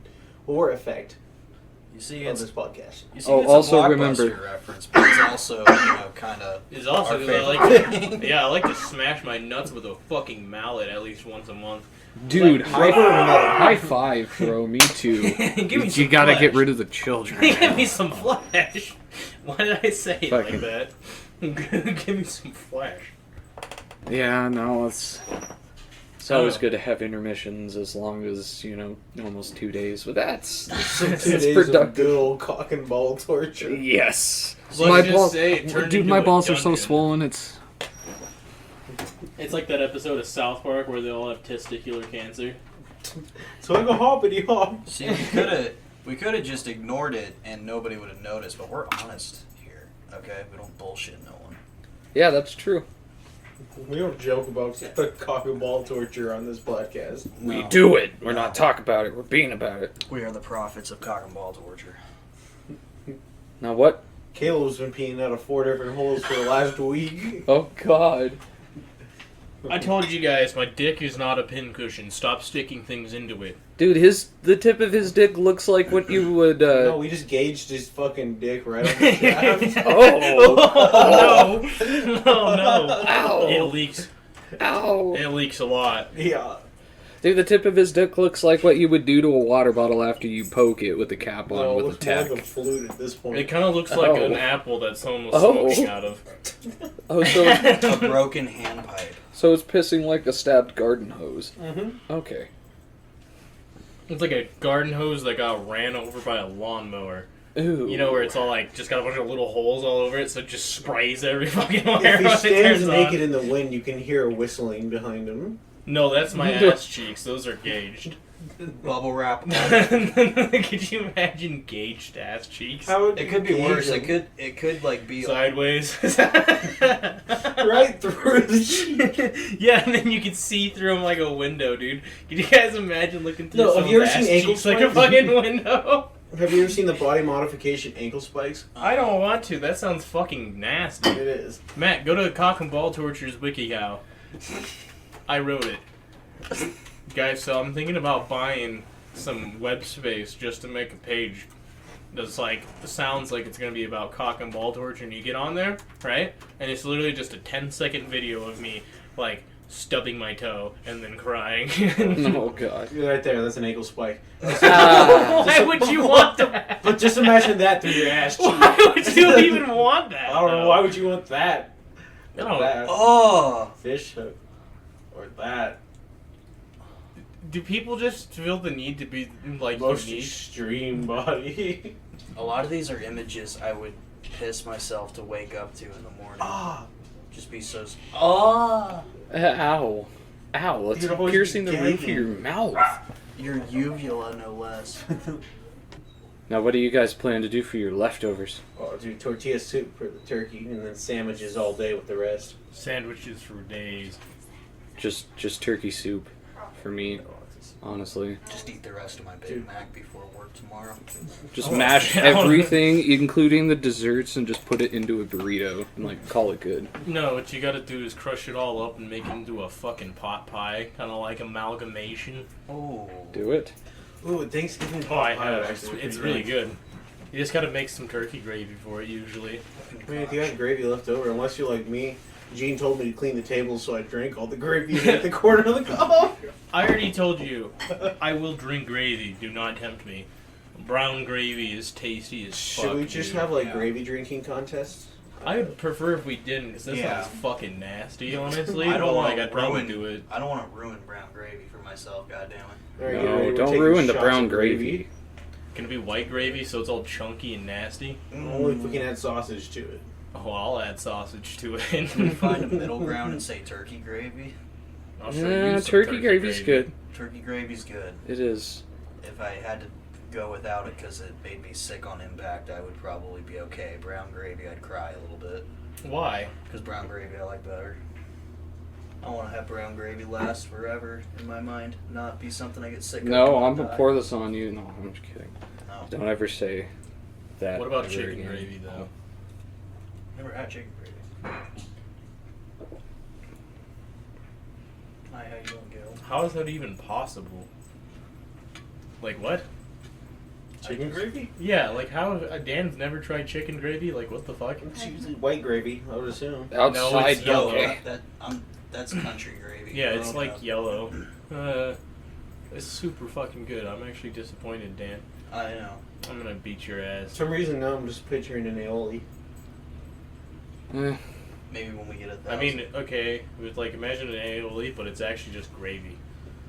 or effect You see, of it's this podcast. you see, Oh, it's also a Blockbuster remember- reference, but it's also kind of. It's also Our 'cause I like to, I like to smash my nuts with a fucking mallet at least once a month. Dude, Like, high five, bro. Me too. Give me you some gotta flesh. get rid of the children. Give me some flesh. Why did I say it Fucking- like that? Give me some flesh. Yeah, no, it's Oh. always good to have intermissions as long as, almost 2 days. But that's 2 it's days of productive. good old cock and ball torture. Yes. Let's just say it turned dude, into my a balls are so dungeon. swollen. It's It's like that episode of South Park where they all have testicular cancer. So I go hoppity hop. See, we could have just ignored it and nobody would have noticed. But we're honest here, okay? We don't bullshit no one. yeah, that's true. We don't joke about cock and ball torture on this podcast. We No. do it. We're not talking about it. We're being about it. We are the prophets of cock and ball torture. Now what? Caleb's been peeing out of 4 different holes for the last week. Oh God. I told you guys, my dick is not a pincushion. Stop sticking things into it. Dude, the tip of his dick looks like what you would. No, we just gauged his fucking dick right on the shaft. Oh. no! No! Ow. It leaks. Ow. It leaks a lot. Yeah. Dude, the tip of his dick looks like what you would do to a water bottle after you poke it with the cap on No, it with a looks more tack. like a flute at this point. It kind of looks like Oh. an apple that someone was Oh. smoking out of. Oh, so A broken handpipe. so it's pissing like a stabbed garden hose. Mm-hmm. Okay. It's like a garden hose that got ran over by a lawnmower. Ooh. You know, where it's all like, just got a bunch of little holes all over it, so it just sprays every fucking where If he it stands turns naked on. in the wind, you can hear a whistling behind him. No, that's my ass cheeks. Those are gauged. Bubble wrap. Could you imagine gauged ass cheeks? How would It you could be gauge worse. him? It could like be Sideways. Right through the sheet. Yeah, and then you could see through them like a window, dude. Can you guys imagine looking through No, have someone's you ever ass seen ankle cheeks like a spikes? fucking window? Have you ever seen the body modification ankle spikes? I don't want to. That sounds fucking nasty. It is. Matt, go to Cock and Ball Torture's WikiHow. I wrote it. Guys, so I'm thinking about buying some web space just to make a page That's like sounds like it's gonna be about cock and ball torture, and you get on there, right? And it's literally just a 10-second video of me like stubbing my toe and then crying. Oh god. You're right there. That's an ankle spike. Why would you want that? But just imagine that through your ass cheek. Why would you even want that? I don't know. Why would you want that? No. That Oh! fish hook or that. Do people just feel the need to be like Most unique? extreme body. A lot of these are images I would piss myself to wake up to in the morning. Just be so... Ow. Ow. It's You'd always piercing be the roof of gagging. your mouth. Your uvula, no less. Now, what do you guys plan to do for your leftovers? Oh, dude, tortilla soup for the turkey, and then sandwiches all day with the rest. Sandwiches for days. Just turkey soup for me, honestly. Just eat the rest of my Big Dude. Mac before work tomorrow. Just mash everything, including the desserts, and just put it into a burrito and like call it good. No, what you gotta do is crush it all up and make it into a fucking pot pie, kind of like amalgamation. Oh. Do it. Ooh, Thanksgiving Oh, I pot have. pie, It's actually really pretty good. You just gotta make some turkey gravy for it, usually. nice. Man, if you have gravy left over, unless you're like me, Gene told me to clean the table, so I drank all the gravy at the corner of the cup. I already told you, I will drink gravy. Do not tempt me. Brown gravy is tasty as fuck. Should we just dude. have like Yeah. gravy drinking contests? I would prefer if we didn't, because that Yeah. sounds fucking nasty, honestly. I don't but, want like, to I'd probably ruin. do it. I don't want to ruin brown gravy for myself. God damn it. All right, get No, ready, we're don't taking ruin the shots brown of gravy. Can it be white gravy so it's all chunky and nasty? Only if we can add sausage to it. Oh, I'll add sausage to it. Can we find a middle ground and say turkey gravy? I'll show Yeah, you some turkey gravy's good. Turkey gravy's good. It is. If I had to go without it because it made me sick on impact, I would probably be okay. Brown gravy, I'd cry a little bit. Why? Because brown gravy I like better. I want to have brown gravy last forever in my mind, not be something I get sick of. No, and I'm gonna die. pour this on you. No, I'm just kidding. No. Don't ever say that. What about ever chicken again. gravy, though? Never had chicken gravy. Hi, how you doing, Gil? How is that even possible? Like, what? Chicken gravy? Yeah, like, how? Dan's never tried chicken gravy? Like, what the fuck? It's usually white gravy, I would assume. Outside it's yellow. okay. That's country gravy. Yeah, it's Oh, like yellow. It's super fucking good. I'm actually disappointed, Dan. I know. I'm gonna beat your For ass. some reason, now I'm just picturing an aioli. Eh, Maybe when we get a I mean, okay, with like imagine an aioli, but it's actually just gravy.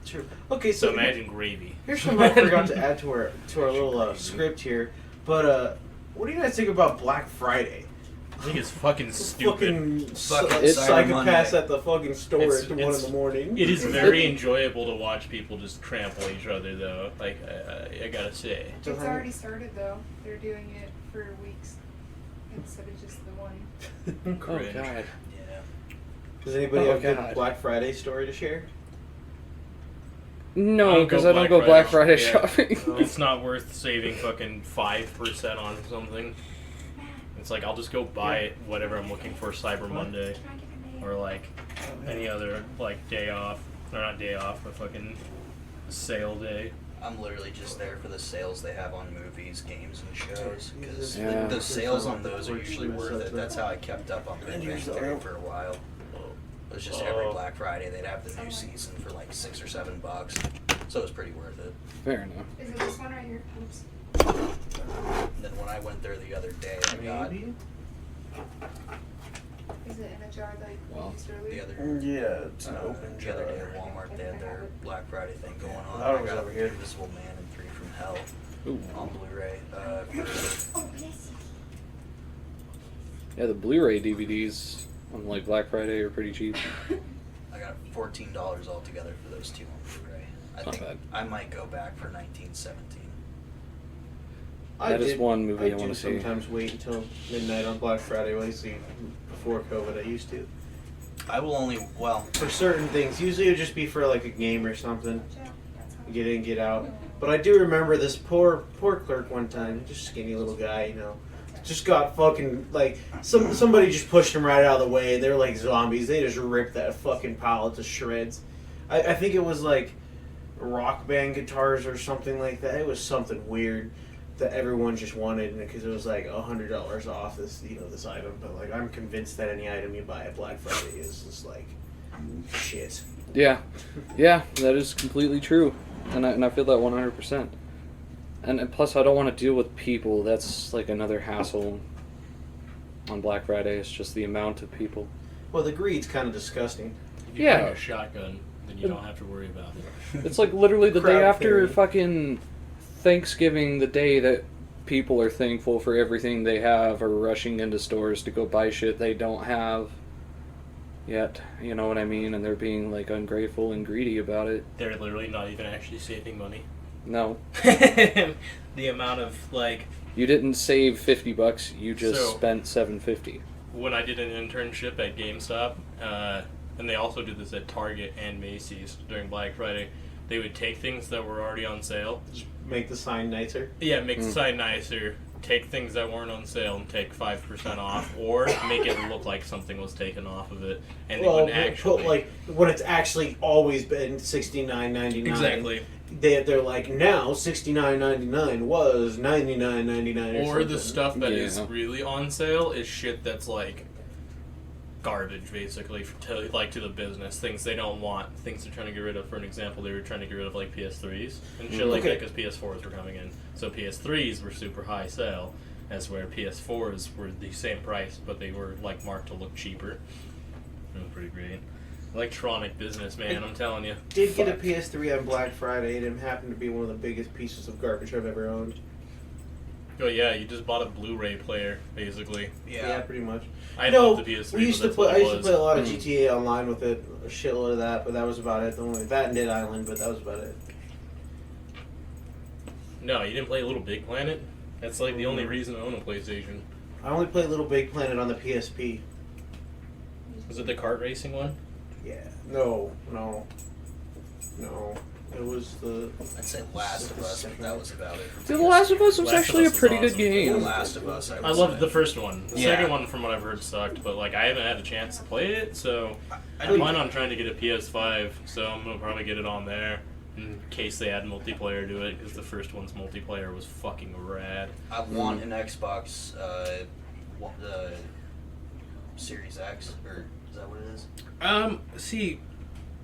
True. Okay, So so imagine gravy. here's something I forgot to add to our little script here. But what do you guys think about Black Friday? I think it's fucking stupid. Fucking It's psychopaths Monday. at the fucking store It's- at 1 in the morning. It is very enjoyable to watch people just trample each other, though. Like I gotta say. It's already started though. They're doing it for weeks instead of just the one. oh Cringe. god. Yeah. Does anybody Oh, have a God. good Black Friday story to share? No, because I don't go Black Friday yeah. shopping. It's not worth saving fucking 5% on something. It's like I'll just go buy it whatever I'm looking for Cyber Monday or like any other like day off or not day off but fucking sale day. I'm literally just there for the sales they have on movies, games, and shows. Because Yeah. the sales on those are usually worth it. That's how I kept up on Big Bang Theory for a while. It was just every Oh. Black Friday they'd have the new season for like $6 or $7, so it was pretty worth it. Fair enough. Is it this one right here? Oops. And then when I went there the other day, I got Maybe? Is it in a jar like we Well, used the earlier? other Yeah, it's an open the other day jar. at Walmart. They had their Black Friday thing going on. thought it I was got over here. Invisible Man and 3 from Hell Ooh. on Blu-ray. For Yeah, the Blu-ray DVDs on like Black Friday are pretty cheap. I got $14 altogether for those two on Blu-ray. I Not think bad. I might go back for 1917. That is one movie I do wanna see. sometimes wait until midnight on Black Friday. Well, see, before COVID, I used to. I will only, well, For certain things, usually it would just be for like a game or something. Get in, get out. But I do remember this poor clerk one time, just skinny little guy, you know, just got fucking like somebody just pushed him right out of the way. They were like zombies. They just ripped that fucking pallet to shreds. I think it was like rock band guitars or something like that. It was something weird. that everyone just wanted because it was like $100 off this this item. But like I'm convinced that any item you buy at Black Friday is just like shit. Yeah, that is completely true, and I feel that 100%. And plus, I don't want to deal with people. That's like another hassle on Black Friday. It's just the amount of people. Well, the greed's kind of disgusting. If you Yeah. bring a shotgun, then you don't have to worry about it. It's like literally the day Crowd after theory. fucking Thanksgiving, the day that people are thankful for everything they have, are rushing into stores to go buy shit they don't have yet. You know what I mean? And they're being like ungrateful and greedy about it. They're literally not even actually saving money. No. The amount of like You didn't save $50, you just So- spent $750. when I did an internship at GameStop, and they also did this at Target and Macy's during Black Friday, they would take things that were already on sale. Just make the sign nicer. Yeah, make the sign nicer. Take things that weren't on sale and take 5% off, or make it look like something was taken off of it, and they wouldn't actually. put like when it's actually always been $69.99. Exactly. They're like now $69.99 was $99.99. Or the stuff that is Yeah. really on sale is shit that's like garbage, basically, to the business. Things they don't want, things they're trying to get rid of. For an example, they were trying to get rid of like PS3s and shit like that because PS4s were coming in. So PS3s were super high sale, as where PS4s were the same price, but they were like marked to look cheaper. It was pretty great. Electronic business, man, I'm telling you. Did get a PS3 on Black Friday, and it happened to be one of the biggest pieces of garbage I've ever owned. Oh yeah, you just bought a Blu-ray player, basically. Yeah, pretty much. I No, love the PS3. we used but to that's play. what I it used to was. play a lot of GTA Online with it, a shitload of that, but that was about it. Only that and Dead Island, but that was about it. No, you didn't play Little Big Planet? That's like the only reason I own a PlayStation. I only played Little Big Planet on the PSP. Was it the kart racing one? Yeah. No. It was the. I'd say Last of Us, but that was about it. for The Last of Us was Last of actually a Us is pretty good awesome. The game. Last of Us. I loved the first one. The Yeah. second one, from what I've heard, sucked, but like I haven't had a chance to play it, so I think- plan on trying to get a PS5, so I'm gonna probably get it on there in case they add multiplayer to it, because the first one's multiplayer was fucking rad. I want an Xbox, the Series X, or is that what it is? See,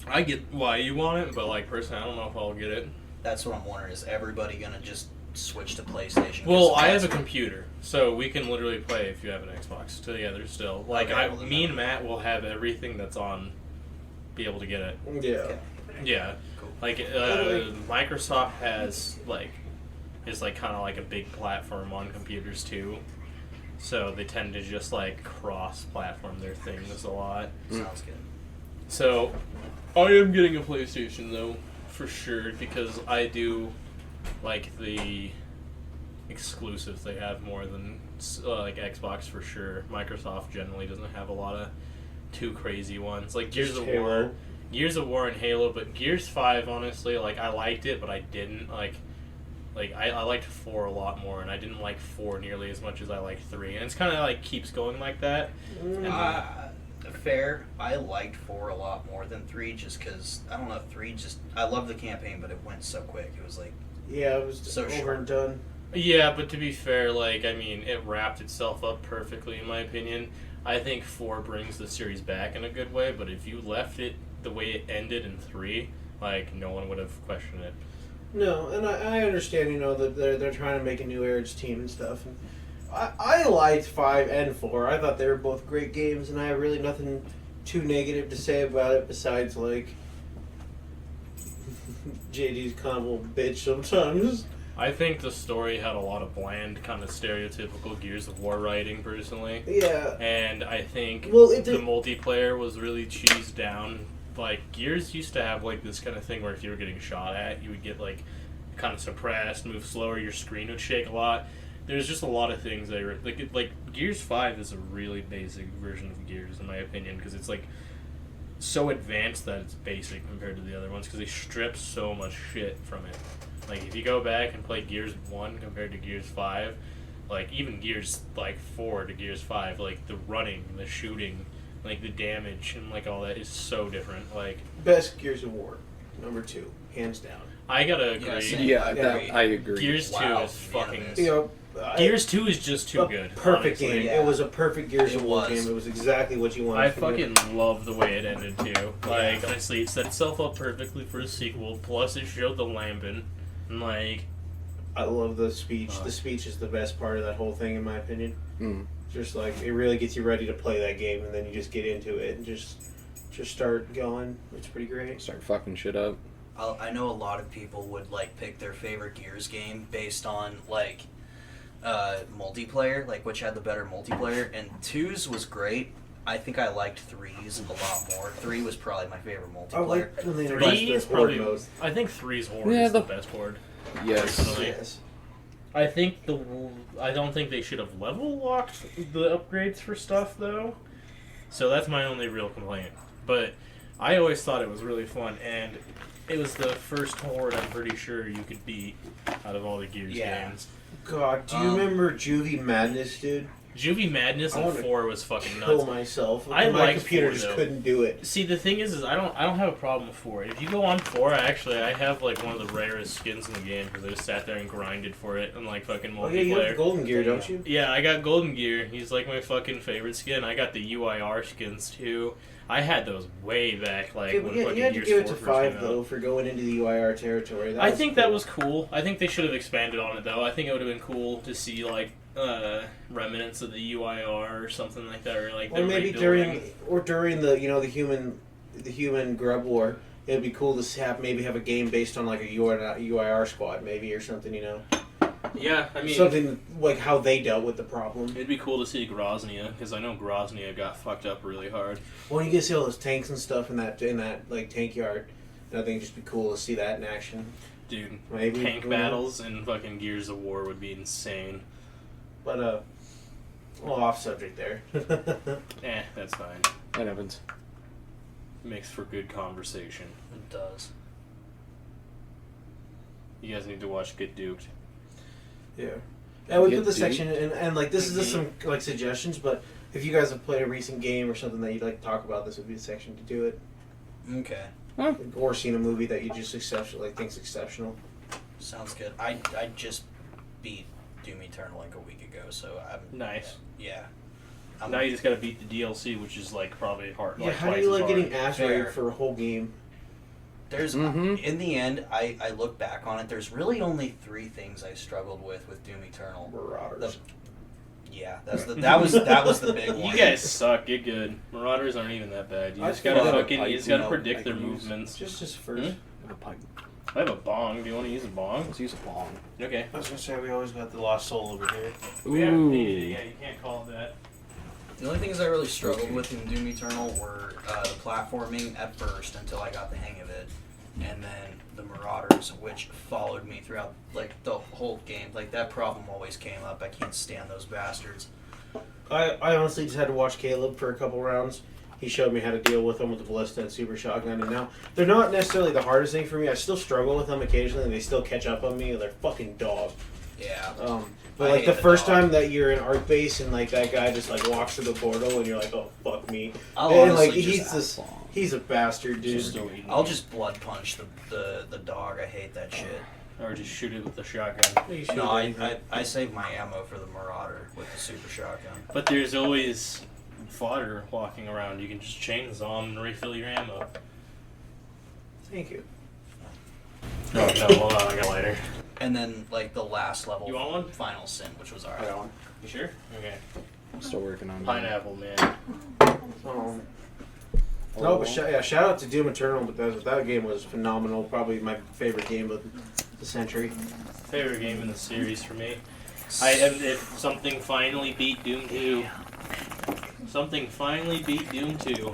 I get why you want it, but like personally, I don't know if I'll get it. That's what I'm wondering. Is everybody gonna just switch to PlayStation? Well, 'Cause I have a that's- computer, so we can literally play if you have an Xbox together still. Like, Okay, well then me no. and Matt will have everything that's on, be able to get it. Yeah. Okay. Yeah. Cool. Like, Microsoft has, like, is like kind of like a big platform on computers too. So they tend to just like cross-platform their things a lot. Sounds good. So I am getting a PlayStation though, for sure, because I do like the exclusives they have more than like Xbox for sure. Microsoft generally doesn't have a lot of too crazy ones. Like Gears of War, and Halo, but Gears 5 honestly, like I liked it, but I didn't like I liked 4 a lot more, and I didn't like 4 nearly as much as I liked 3. And it's kind of like keeps going like that. And Fair. I liked 4 a lot more than 3, just because I don't know. 3 just I love the campaign, but it went so quick. It was like Yeah, it was So over short. and done. Yeah, but to be fair, like, I mean, it wrapped itself up perfectly, in my opinion. I think 4 brings the series back in a good way, but if you left it the way it ended in 3, like, no one would have questioned it. No, and I understand, that they're trying to make a new Age team and stuff. And I liked 5 and 4. I thought they were both great games, and I have really nothing too negative to say about it besides, like, JD's kind of a little bitch sometimes. I think the story had a lot of bland, kind of stereotypical Gears of War writing, personally. Yeah. And I think Well, the multiplayer was really cheesed down. Like, Gears used to have, like, this kind of thing where if you were getting shot at, you would get, like, kind of suppressed, move slower, your screen would shake a lot. There's just a lot of things that are, like Gears 5 is a really basic version of Gears, in my opinion, because it's, like, so advanced that it's basic compared to the other ones, because they strip so much shit from it. Like, if you go back and play Gears 1 compared to Gears 5, like, even Gears, like, 4 to Gears 5, like, the running, the shooting, like, the damage, and, like, all that is so different. Like, Best Gears of War, number 2, hands down. I gotta agree. Yeah, same. Yeah, Agreed. I agree. Gears 2 Wow, is fucking... unanimous. You know, Gears 2 is just too a good. perfect honestly. game. Yeah. It was a perfect Gears It of War was. game. It was exactly what you wanted. I from it. fucking love the way it ended too. Like, honestly, it set itself up perfectly for a sequel. Plus, it showed the Lambin, and like, I love the speech. The speech is the best part of that whole thing, in my opinion. Mm. Just like it really gets you ready to play that game, and then you just get into it and just start going. It's pretty great. Start fucking shit up. I know a lot of people would like pick their favorite Gears game based on like multiplayer, like which had the better multiplayer. And 2's was great. I think I liked 3's a lot more. 3 was probably my favorite I multiplayer. like when they 3 introduced is the horde probably. mode. I think 3's horde Yeah, is the the- best horde. Yes. Personally. Yes. I think I don't think they should have level locked the upgrades for stuff though. So that's my only real complaint. But I always thought it was really fun, and it was the first horde I'm pretty sure you could beat out of all the Gears Yeah. games. God, do you remember Juvie Madness, dude? Juvie Madness I in wanna 4 was fucking Kill nuts. myself. I My liked computer 4 just though. couldn't do it. See, the thing is I don't have a problem with 4. If you go on 4, I have like one of the rarest skins in the game because I just sat there and grinded for it and like fucking multiplayer. Oh yeah, you have the golden gear, don't you? Yeah, I got Golden Gear. He's like my fucking favorite skin. I got the UIR skins too. I had those way back, like Okay, when but fucking you had to Gears give it 4 to first 5 came though out. for going into the UIR territory. I think that was cool. I think they should have expanded on it though. I think it would have been cool to see like remnants of the UIR or something like that, or like Or the maybe rebuilding. during the the human grub war. It'd be cool to have a game based on like a UIR squad maybe or something. Yeah, I mean Something like how they dealt with the problem. it'd be cool to see Groznia because I know Groznia got fucked up really hard. Well, you get to see all those tanks and stuff in that like tank yard. And I think it'd just be cool to see that in action. Dude, Maybe tank battles in fucking Gears of War would be insane. But a little off subject there. That's fine. That happens. Makes for good conversation. It does. You guys need to watch Get Duked. Yeah. Yeah, we Get put the deep. section and like this is just some like suggestions, but if you guys have played a recent game or something that you'd like to talk about, this would be the section to do it. Okay. Or seen a movie that you just think's exceptional. Sounds good. I just beat Doom Eternal like a week ago, so I'm Nice. Yeah. Now you just gotta beat the DLC, which is like probably hard. Yeah, like how do twice you as like hard. getting ass Fair. raped for a whole game? There's Mhm. in the end, I look back on it. There's really only 3 things I struggled with Doom Eternal. Marauders. Yeah, that was the big one. You guys suck. Get good. Marauders aren't even that bad. You I just gotta feel fucking. like You just gotta I predict their use- movements. Just as first. Hmm? A pipe. I have a bong. Do you want to use a bong? Let's use a bong. Okay. I was gonna say we always got the lost soul over here. We haven't made it Ooh. yet. You can't call it that. The only things I really struggled with in Doom Eternal were the platforming at first until I got the hang of it, and then the Marauders, which followed me throughout like the whole game. Like that problem always came up. I can't stand those bastards. I honestly just had to watch Caleb for a couple rounds. He showed me how to deal with them with the ballista and super shotgun, and now they're not necessarily the hardest thing for me. I still struggle with them occasionally, and they still catch up on me. They're fucking dog. Yeah. But I like hate the the first dog. time that you're in Art Base and like that guy just like walks through the portal and you're like, oh fuck me. I'll and honestly like just- he's a bastard, dude. Just still eating. I'll just blood punch the dog. I hate that shit. Or just shoot it with the shotgun. You should No, have I save my ammo for the Marauder with the super shotgun. But there's always fodder walking around. You can just chainsaw 'em and refill your ammo. Thank you. Oh no, hold on, I got lighter. And then like the last level, You want one? Final Sin, which was I alright. got one. You sure? Okay. I'm still working on that. Pineapple, man. No, but shout out to Doom Eternal because that game was phenomenal. Probably my favorite game of the century. Favorite game in the series for me. If something finally beat Doom 2. Something finally beat Doom 2.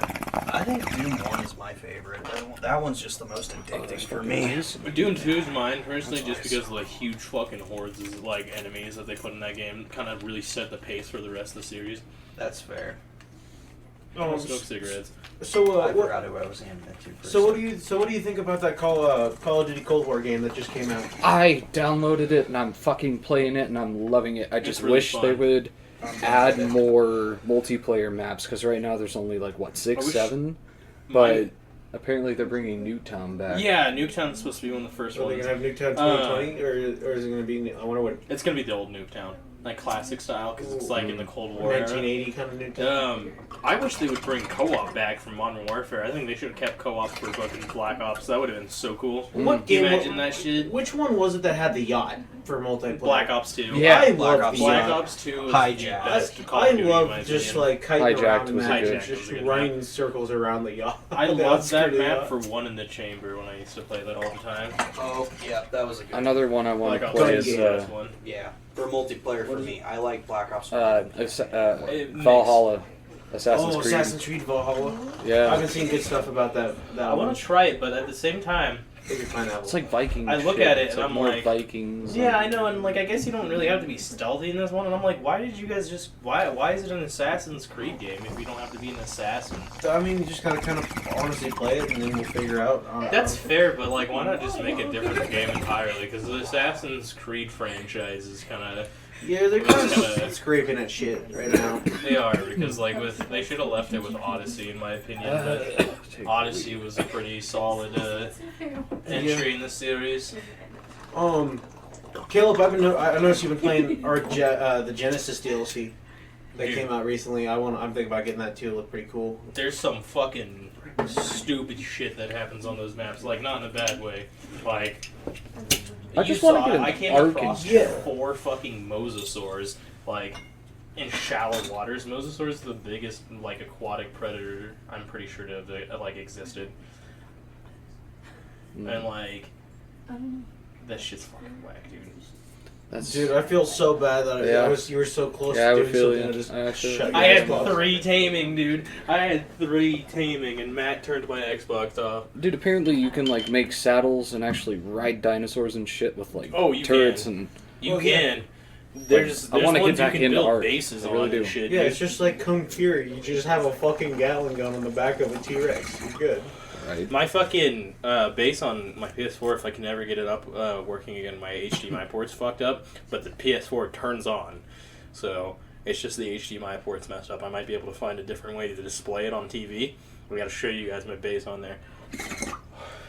I think Doom 1 is my favorite. That one's just the most addicting for me. But Doom 2 is mine personally just because of the huge fucking hordes of like enemies that they put in that game. Kind of really set the pace for the rest of the series. That's fair. Smoke cigarettes. So I what? forgot who I was handing it to first. So what do you think about that Call of Duty Cold War game that just came out? I downloaded it and I'm fucking playing it and I'm loving it. I just really wish fun. they would add more multiplayer maps because right now there's only like what I 6, wish 7. My- But apparently they're bringing Newtown back. Yeah, Nuketown's supposed to be one of the first Are they ones. gonna have Nuketown 2020, or is it gonna be? I wonder what It's gonna be the old Nuketown, like classic style, because it's like in the Cold War era. 1980 kind of Nuketown. I wish they would bring co-op back from Modern Warfare. I think they should have kept co-op for fucking Black Ops. That would have been so cool. What Can you game? imagine that shit? Which one was it that had the yacht for multiplayer? Black Ops 2. Yeah, I Black love Ops the Black yacht. Ops 2 is Hijack. the best Call I of Duty, in my love just opinion. like kiting Hijacked around the was a map, good- just was a good running in circles around the yacht. I The love that outskirt of the map yacht. for One in the Chamber when I used to play that all the time. Oh, yeah, that was a good Another one I want Black to Ops play 2 is is the best one. Yeah, for multiplayer for me, I like Black Ops. Valhalla, Assassin's Creed. Assassin's Creed Valhalla. Yeah, I've been seeing good stuff about that. I want to try it, but at the same time, Maybe pineapple. it's like Viking. I look shit. at it It's and I'm more like, Vikings. yeah, I know, and like I guess you don't really have to be stealthy in this one. And I'm like, why did you guys just why is it an Assassin's Creed game if you don't have to be an assassin? I mean, you just gotta kind of honestly play it, and then we'll figure out. That's fair, but like, why not just make a different game entirely? Because the Assassin's Creed franchise is kind of yeah, they're kind kinda- of scraping at shit right now. they are because like they should have left it with Odyssey in my opinion. But Odyssey was a pretty solid entry in the series. Caleb, I noticed you've been playing the Genesis DLC that Dude. came out recently. I'm thinking about getting that too. It looked pretty cool. There's some fucking stupid shit that happens on those maps. Like not in a bad way. Like I just wanna get an I came arc across and- Yeah. 4 fucking mosasaurs like in shallow waters. Mosasaurs is the biggest like aquatic predator I'm pretty sure to have like existed. And like that shit's fucking whack, dude. That's Dude, I feel so bad that Yeah. you were so close Yeah, I to would doing feel something you. to just I feel shut you. I your had Xbox. 3 taming, dude. I had 3 taming, and Matt turned my Xbox off. Dude, apparently you can like make saddles and actually ride dinosaurs and shit with like Oh, you turrets can. and You Oh, yeah. can. There's I wanna ones get back you can into build art. bases I really on do. and shit. Yeah, dude. it's just like Kung Fury. You just have a fucking Gatling gun on the back of a T-Rex. You're good. right. My fucking base on my PS4, if I can ever get it up working again, my HDMI port's fucked up, but the PS4 turns on. So it's just the HDMI port's messed up. I might be able to find a different way to display it on TV. We gotta show you guys my base on there.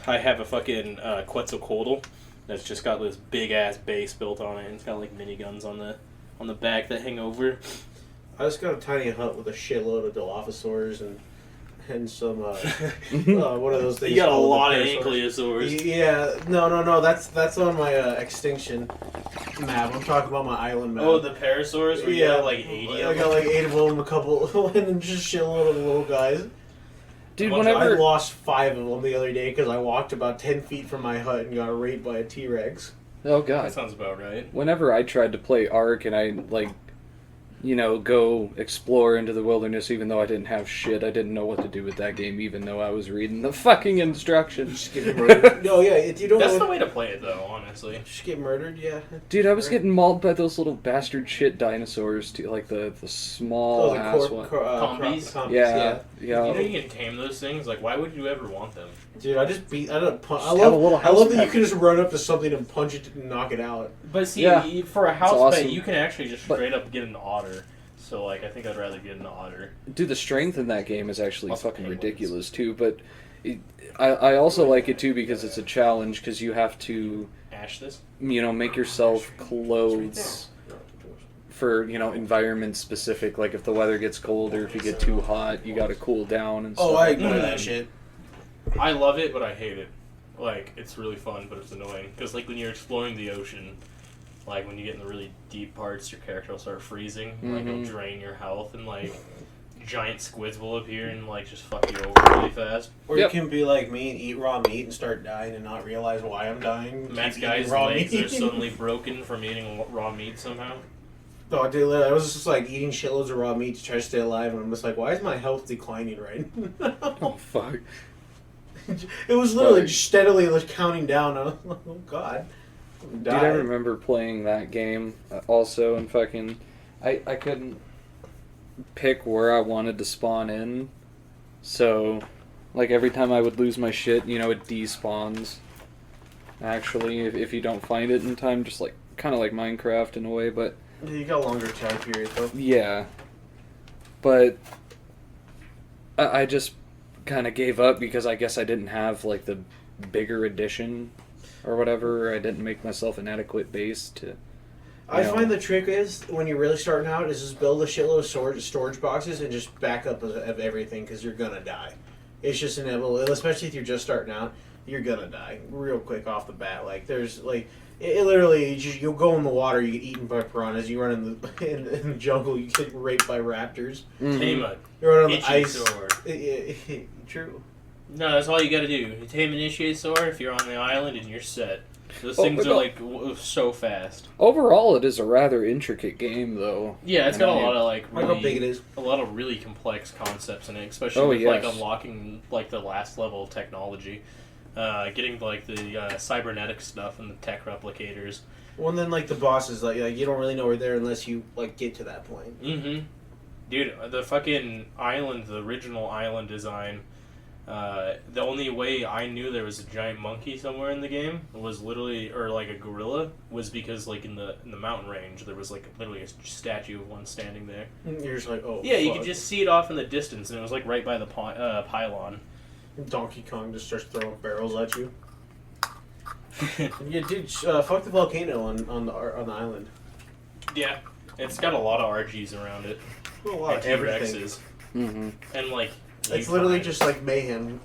I have a fucking Quetzalcoatl that's just got this big ass base built on it, and it's got like miniguns on the back that hang over. I just got a tiny hut with a shitload of Dilophosaurs and some what are those things? You got a called? lot of The Parasaurs. ankylosaurs. Yeah, no. That's on my extinction map. I'm talking about my island map. Oh, the parasaurs? Where you got like 80 I of got them? like 8 of them, a couple, and then just shitload of little guys. Dude, I I whenever lost 5 of them the other day because I walked about 10 feet from my hut and got raped by a T-Rex. oh That god, sounds about right. whenever I tried to play Ark and I like, you know, go explore into the wilderness, even though I didn't have shit, I didn't know what to do with that game, even though I was reading the fucking instructions. Just get murdered. No, yeah, you don't That's know. the way to play it, though, honestly. Just get murdered, yeah. Dude, I was getting mauled by those little bastard shit dinosaurs, too, like the small ass one. Combies? Yeah, You know yeah. you can tame those things? Like, why would you ever want them? Dude, I just beat. I don't punch. Just have a little I house love that you pet. can just run up to something and punch it and knock it out. But see, Yeah. for a house awesome. pet, you can actually just But- straight up get an otter. So, like, I think I'd rather get an otter. Dude, the strength in that game is actually Also fucking penguins. ridiculous, too, but I also like it, too, because it's a challenge, because you have to, Ash this? you know, make yourself clothes for, you know, environment specific, like if the weather gets cold or if you get too hot, you gotta cool down and stuff. Oh, I like ignore that. that shit. I love it, but I hate it. Like, it's really fun, but it's annoying. Because, like, when you're exploring the ocean, like, when you get in the really deep parts, your character will start freezing. Like, it'll Mhm. drain your health, and, like, giant squids will appear and, like, just fuck you over really fast. Or Yep. you can be like me and eat raw meat and start dying and not realize why I'm dying. Matt's Keep eating guy's raw legs meat. are suddenly broken from eating raw meat somehow. Oh, dude, I was just like eating shitloads of raw meat to try to stay alive, and I'm just like, why is my health declining right now? Oh, fuck. It was literally just steadily like, counting down. I was like, oh god. I'm Dude, I dying. remember playing that game also, and fucking, I couldn't pick where I wanted to spawn in, so, like, every time I would lose my shit, you know, it despawns, actually, if you don't find it in time, just like, kind of like Minecraft in a way, but, Yeah, you got a longer time period though. yeah, but, I just kind of gave up because I guess I didn't have like the bigger edition or whatever. I didn't make myself an adequate base to. I find the trick is when you're really starting out is just build a shitload of storage boxes and just back up of everything because you're gonna die. It's just inevitable, especially if you're just starting out. You're gonna die real quick off the bat. Like there's like it literally you'll go in the water, you get eaten by piranhas. You run in the jungle, you get raped by raptors. Tame a You run on the itchy ice. sore. True. No, that's all you gotta do. You tame an itchy sore if you're on the island and you're set. Those things are like so fast. Overall, it is a rather intricate game, though. Yeah, it's got a lot of like Look how big it really, is. a lot of really complex concepts in it, especially with like yes. unlocking like the last level of technology, getting like the cybernetic stuff and the tech replicators. Well, and then like the bosses, like you don't really know where they're unless you like get to that point. Mm-hmm. Dude, the fucking island, the original island design. The only way I knew there was a giant monkey somewhere in the game was literally, or like a gorilla, was because like in the mountain range there was like literally a statue of one standing there. You're just like, oh. Yeah, you fuck. could just see it off in the distance, and it was like right by the pylon. Donkey Kong just starts throwing barrels at you. Yeah, dude, fuck the volcano on the island. Yeah, it's got a lot of RGs around it. A lot of everything. T-Rexes. Mm-hmm. And like It's literally just like mayhem.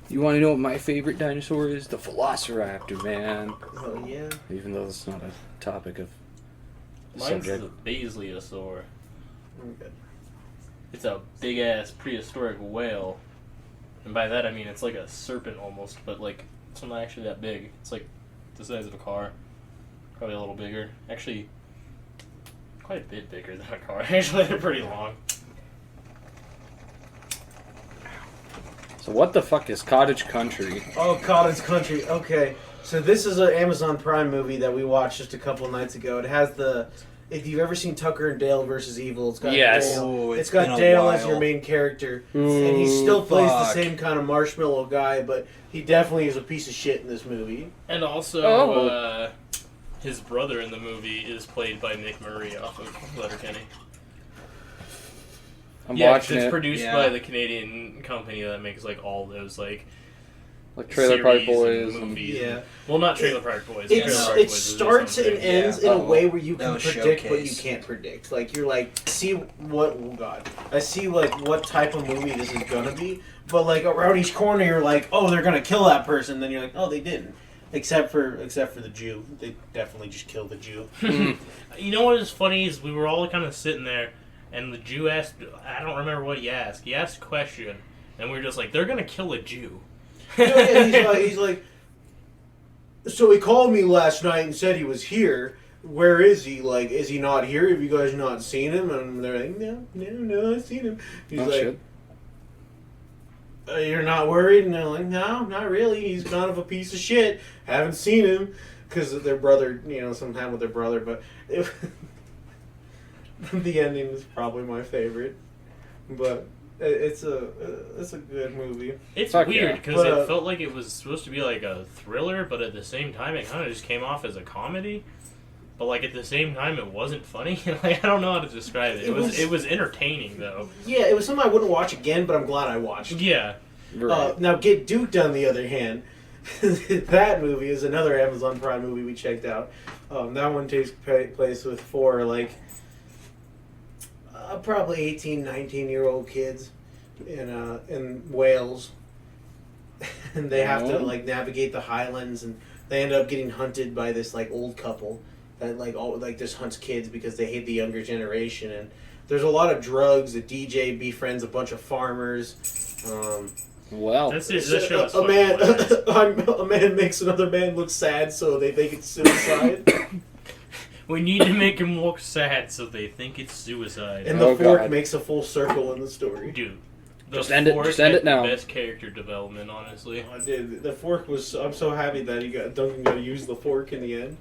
You want to know what my favorite dinosaur is? The Velociraptor, man. Oh yeah. Even though it's not a topic of mine's subject. the Basiliosaur. Okay. It's a big ass prehistoric whale, and by that I mean it's like a serpent almost, but like it's not actually that big. It's like the size of a car, probably a little bigger. Actually, quite a bit bigger than a car. Actually, they're pretty long. So what the fuck is Cottage Country? Oh, Cottage Country. Okay, so this is an Amazon Prime movie that we watched just a couple of nights ago. It has the. If you've ever seen Tucker and Dale versus Evil, it's got Yes. Dale. Oh, It's it's got been a Dale as while. your main character, and he still plays the fuck. same kind of marshmallow guy, but he definitely is a piece of shit in this movie. And also, Oh. his brother in the movie is played by Nick Murray off of Letterkenny. I'm Yeah, 'cause watching it's it. produced Yeah. by the Canadian company that makes like all those like Like Trailer Park series Boys. and And, movies. Yeah. Well, not Trailer Park Boys. Trailer Park It Boys is its starts own and thing. ends Yeah. in a way where you That can was predict what you Showcase. can't predict. Like you're like, see what? Oh God, I see like what type of movie this is gonna be. But like around each corner, you're like, oh, they're gonna kill that person. Then you're like, oh, they didn't. Except for the Jew, they definitely just killed the Jew. You know what is funny is we were all kind of sitting there, and the Jew asked, I don't remember what he asked. He asked a question, and we were just like, they're gonna kill a Jew. Yeah, he's like, so he called me last night and said he was here. Where is he? Like, is he not here? Have you guys not seen him? And they're like, no, I've seen him. He's oh like, shit. You're not worried? And they're like, no, not really. He's kind of a piece of shit. Haven't seen him because their brother, something happened with their brother. But the ending is probably my favorite. But it's a good movie. It's Fuck weird yeah. because But, it felt like it was supposed to be like a thriller, but at the same time, it kind of just came off as a comedy. But like at the same time, it wasn't funny. Like I don't know how to describe it. It was entertaining though. Yeah, it was something I wouldn't watch again, but I'm glad I watched. Yeah. Right. Now, Get Duked, on the other hand, that movie is another Amazon Prime movie we checked out. That one takes place with four, probably 18, 19-year-old kids in Wales. And they have to, navigate the highlands, and they end up getting hunted by this, old couple that, just hunts kids because they hate the younger generation. And there's a lot of drugs. The DJ befriends a bunch of farmers. Well, That's it. That show is a man, fucking hilarious. a man makes another man look sad, so they think it's suicide. We need to make him look sad so they think it's suicide. And the Oh, fork God. makes a full circle in the story. Dude, Just end it now. The best character development, honestly. I did. The fork was. I'm so happy that Duncan got to use the fork in the end.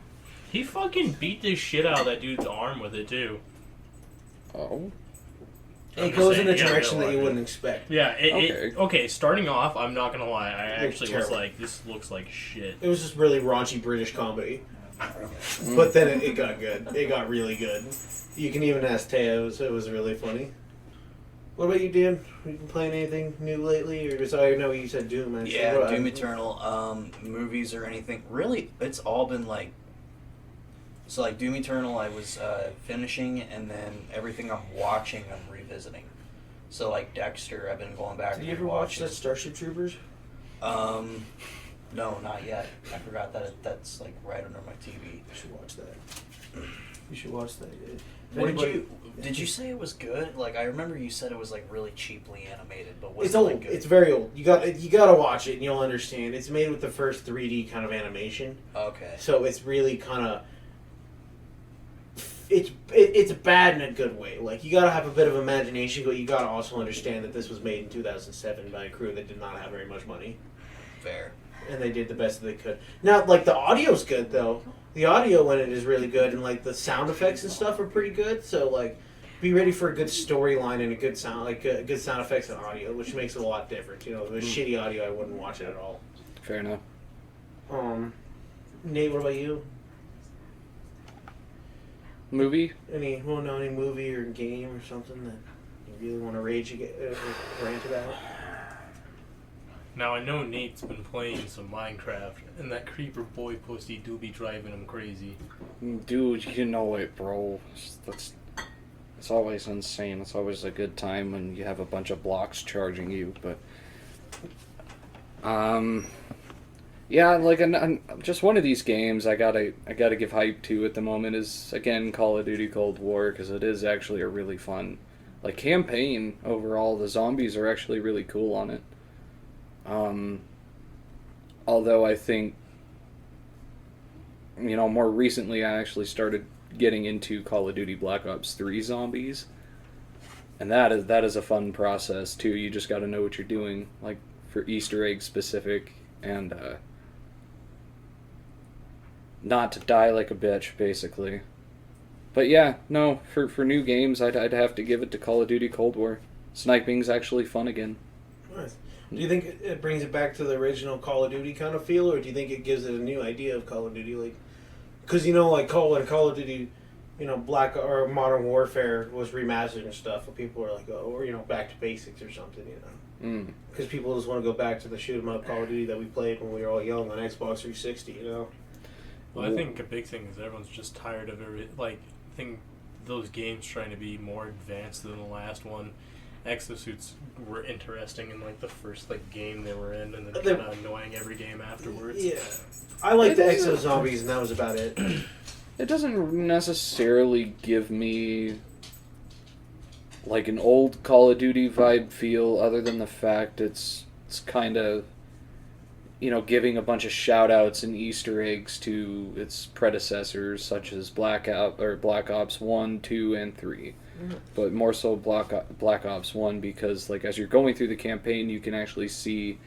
He fucking beat the shit out of that dude's arm with it too. oh, It just goes saying, in a you gotta direction that realize you it. wouldn't expect. Yeah. Okay. Okay. Starting off, I'm not gonna lie. I Looks actually was terrible. like, this looks like shit. It was just really raunchy British comedy. But then it got good. It got really good. You can even ask Teo, so it was really funny. What about you, Dan? Have you been playing anything new lately? Or just, I know you said Doom. Actually. Yeah, What- Doom Eternal. Movies or anything. Really, it's all been like. So like Doom Eternal, I was finishing, and then everything I'm watching, I'm revisiting. So like Dexter, I've been going back. Did you and ever watch watching. that Starship Troopers? No, not yet. I forgot that's like right under my TV. You should watch that. You should watch that. What did you say it was good? Like I remember you said it was like really cheaply animated, but was It's it old. like good? It's very old. You gotta watch it and you'll understand. It's made with the first 3D kind of animation, Okay. so it's really kind of it's bad in a good way. Like you gotta have a bit of imagination, but you gotta also understand that this was made in 2007 by a crew that did not have very much money, Fair. and they did the best that they could. Now, like the audio's good though. The audio in it is really good, and like the sound effects and stuff are pretty good. So like, be ready for a good storyline and a good sound, like good sound effects and audio, which makes it a lot different. You know, the shitty audio, I wouldn't watch it at all. Fair enough. Nate, what about you? Movie? Any movie or game or something that you really want to rant about? Now I know Nate's been playing some Minecraft, and that creeper boy pussy do be driving him crazy. Dude, you know it, bro. It's always insane. It's always a good time when you have a bunch of blocks charging you, but... Yeah, like just one of these games I gotta give hype to at the moment is, again, Call of Duty Cold War, because it is actually a really fun, like, campaign overall. The zombies are actually really cool on it. Although I think, you know, more recently I actually started getting into Call of Duty Black Ops 3 zombies, and that is a fun process too. You just got to know what you're doing, like for Easter egg specific, and not to die like a bitch, basically. But yeah, no, for new games, I'd have to give it to Call of Duty Cold War. Sniping's actually fun again. Nice. Do you think it brings it back to the original Call of Duty kind of feel, or do you think it gives it a new idea of Call of Duty? Like, because you know, like Call of Duty, you know, Black or Modern Warfare was remastered and stuff, but people are like, oh, or you know, back to basics or something, you know. Because people just want to go back to the shoot 'em up Call of Duty that we played when we were all young on Xbox 360, you know. Well, I think a big thing is everyone's just tired of I think those games trying to be more advanced than the last one. Exosuits were interesting in like the first game they were in, and then kind of annoying every game afterwards. Yeah, I liked the Exo Zombies, and that was about it. It doesn't necessarily give me like an old Call of Duty vibe feel, other than the fact it's kind of, you know, giving a bunch of shout outs and Easter eggs to its predecessors, such as Black Ops 1, 2, and 3. But more so Black Ops 1, because like as you're going through the campaign, you can actually see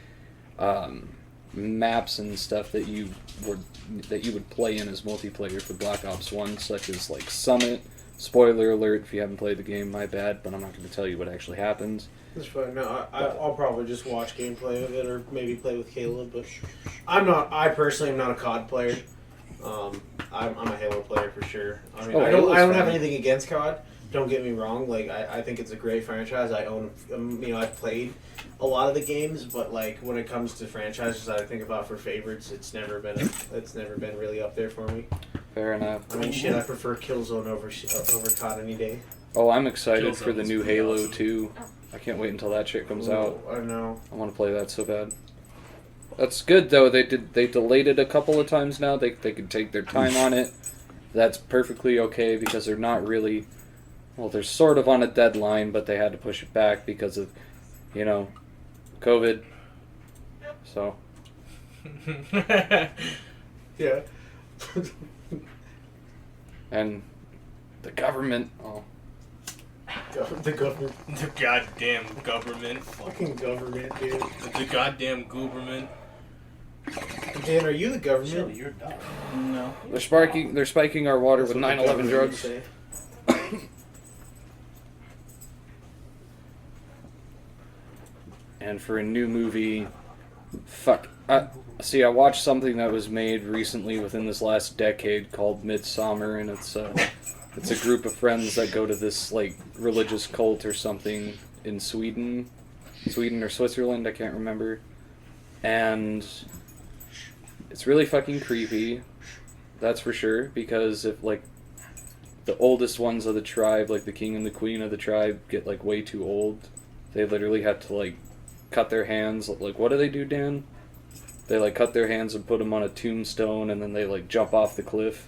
maps and stuff that you would play in as multiplayer for Black Ops 1, such as like Summit. Spoiler alert if you haven't played the game, my bad, but I'm not going to tell you what actually happens. That's fine. No, I'll probably just watch gameplay of it, or maybe play with Caleb. But I personally am not a COD player. I'm a Halo player for sure. I mean, I don't have anything against COD. Don't get me wrong. Like I think it's a great franchise. I own, you know, I've played a lot of the games, but like when it comes to franchises that I think about for favorites, it's never been really up there for me. Fair enough. I mean, shit, I prefer Killzone over COD any day. Oh, I'm excited for the Killzone's new pretty Halo awesome. too. I can't wait until that shit comes out. I know. I want to play that so bad. That's good though. They delayed it a couple of times now. They could take their time on it. That's perfectly okay, because they're not really, well, they're sort of on a deadline, but they had to push it back because of, you know, COVID. So. Yeah. And the government. Oh. The government. The goddamn government. Fucking government, dude. The goddamn gooberment. Dan, are you the government? You're dumb. No. They're spiking our water with That's what the 9/11 government drugs. would say. And for a new movie, see, I watched something that was made recently within this last decade called Midsummer, and it's a group of friends that go to this like religious cult or something in Sweden or Switzerland, I can't remember. And it's really fucking creepy, that's for sure, because if, like, the oldest ones of the tribe, like the king and the queen of the tribe, get, like, way too old, they literally had to, like, cut their hands. Like, what do they do, Dan? They, like, cut their hands and put them on a tombstone, and then they, like, jump off the cliff.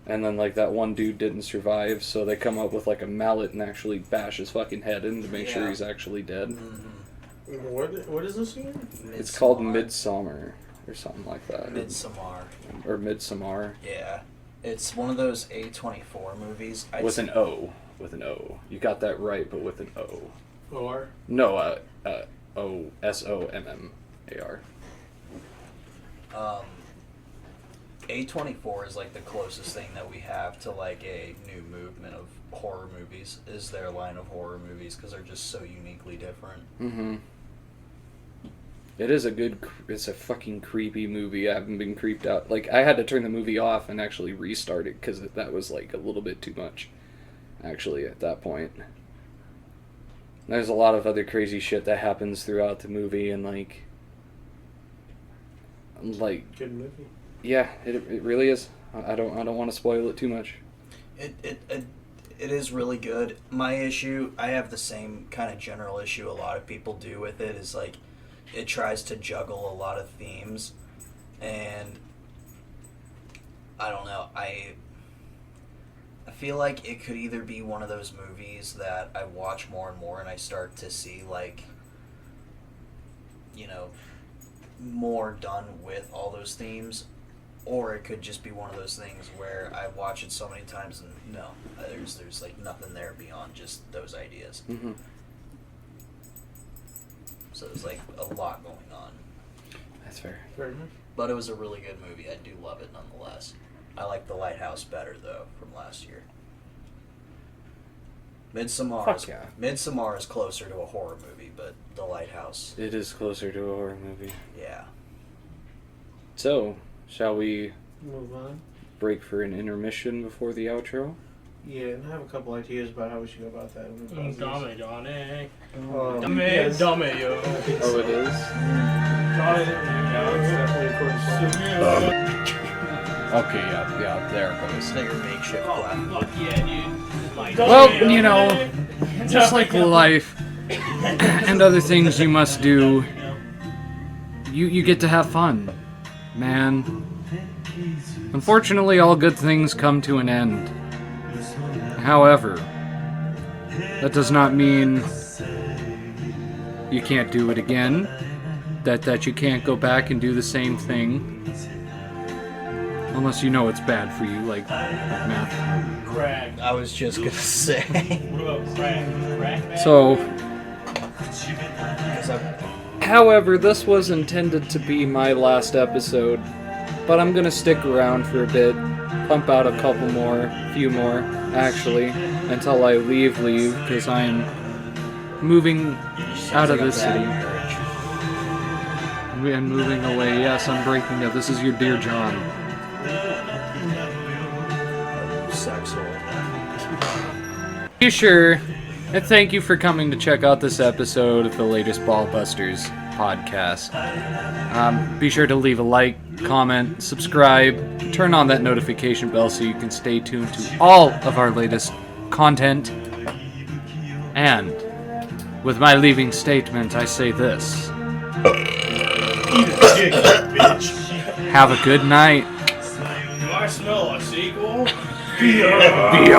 And then, like, that one dude didn't survive, so they come up with, like, a mallet and actually bash his fucking head in to make sure he's actually dead. What is this again? It's called Midsummer, or something like that. Midsommar. Or Midsommar. Yeah. It's one of those A24 movies. With an O. With an O. You got that right, but with an O. O-R? No, O-S-O-M-M-A-R. A24 is like the closest thing that we have to like a new movement of horror movies, is their line of horror movies, because they're just so uniquely different. Mm-hmm. It's a fucking creepy movie. I haven't been creeped out. Like, I had to turn the movie off and actually restart it, because that was like a little bit too much, actually, at that point. There's a lot of other crazy shit that happens throughout the movie, and like Good movie. Yeah, it really is. I don't want to spoil it too much. It is really good. My issue, I have the same kind of general issue a lot of people do with it, is like it tries to juggle a lot of themes, and I don't know. I feel like it could either be one of those movies that I watch more and more and I start to see, like, you know, more done with all those themes, or it could just be one of those things where I watch it so many times and no, there's like nothing there beyond just those ideas. Mm-hmm. So there's like a lot going on. That's fair. Fair enough. But it was a really good movie. I do love it nonetheless. I like The Lighthouse better though from last year. Midsommar is closer to a horror movie, but The Lighthouse. It is closer to a horror movie. Yeah. So, shall we Move on. break for an intermission before the outro? Yeah, and I have a couple ideas about how we should go about that. Dummy, Johnny. Yes. Dummy, yo. Oh, it is? Okay, yeah, there it goes. Is that your makeshift Oh, platform? fuck yeah, dude. Like, Well, you know, just like life and other things you must do, you get to have fun, man. Unfortunately, all good things come to an end. However, that does not mean you can't do it again, that you can't go back and do the same thing. Unless you know it's bad for you, like meth. crack. I was just gonna say. What about crack? Crack, man? So, 'Cause however, this was intended to be my last episode, but I'm gonna stick around for a bit, pump out a few more, actually, until I leave, because I'm moving out of the city. And moving away. Yes, I'm breaking up. This is your dear John. Sex hole. Be sure, and thank you for coming to check out this episode of the latest Ballbusters podcast. Be sure to leave a like, comment, subscribe, turn on that notification bell so you can stay tuned to all of our latest content. And with my leaving statement, I say this. Have a good night. Do I smell a sequel? Biatch!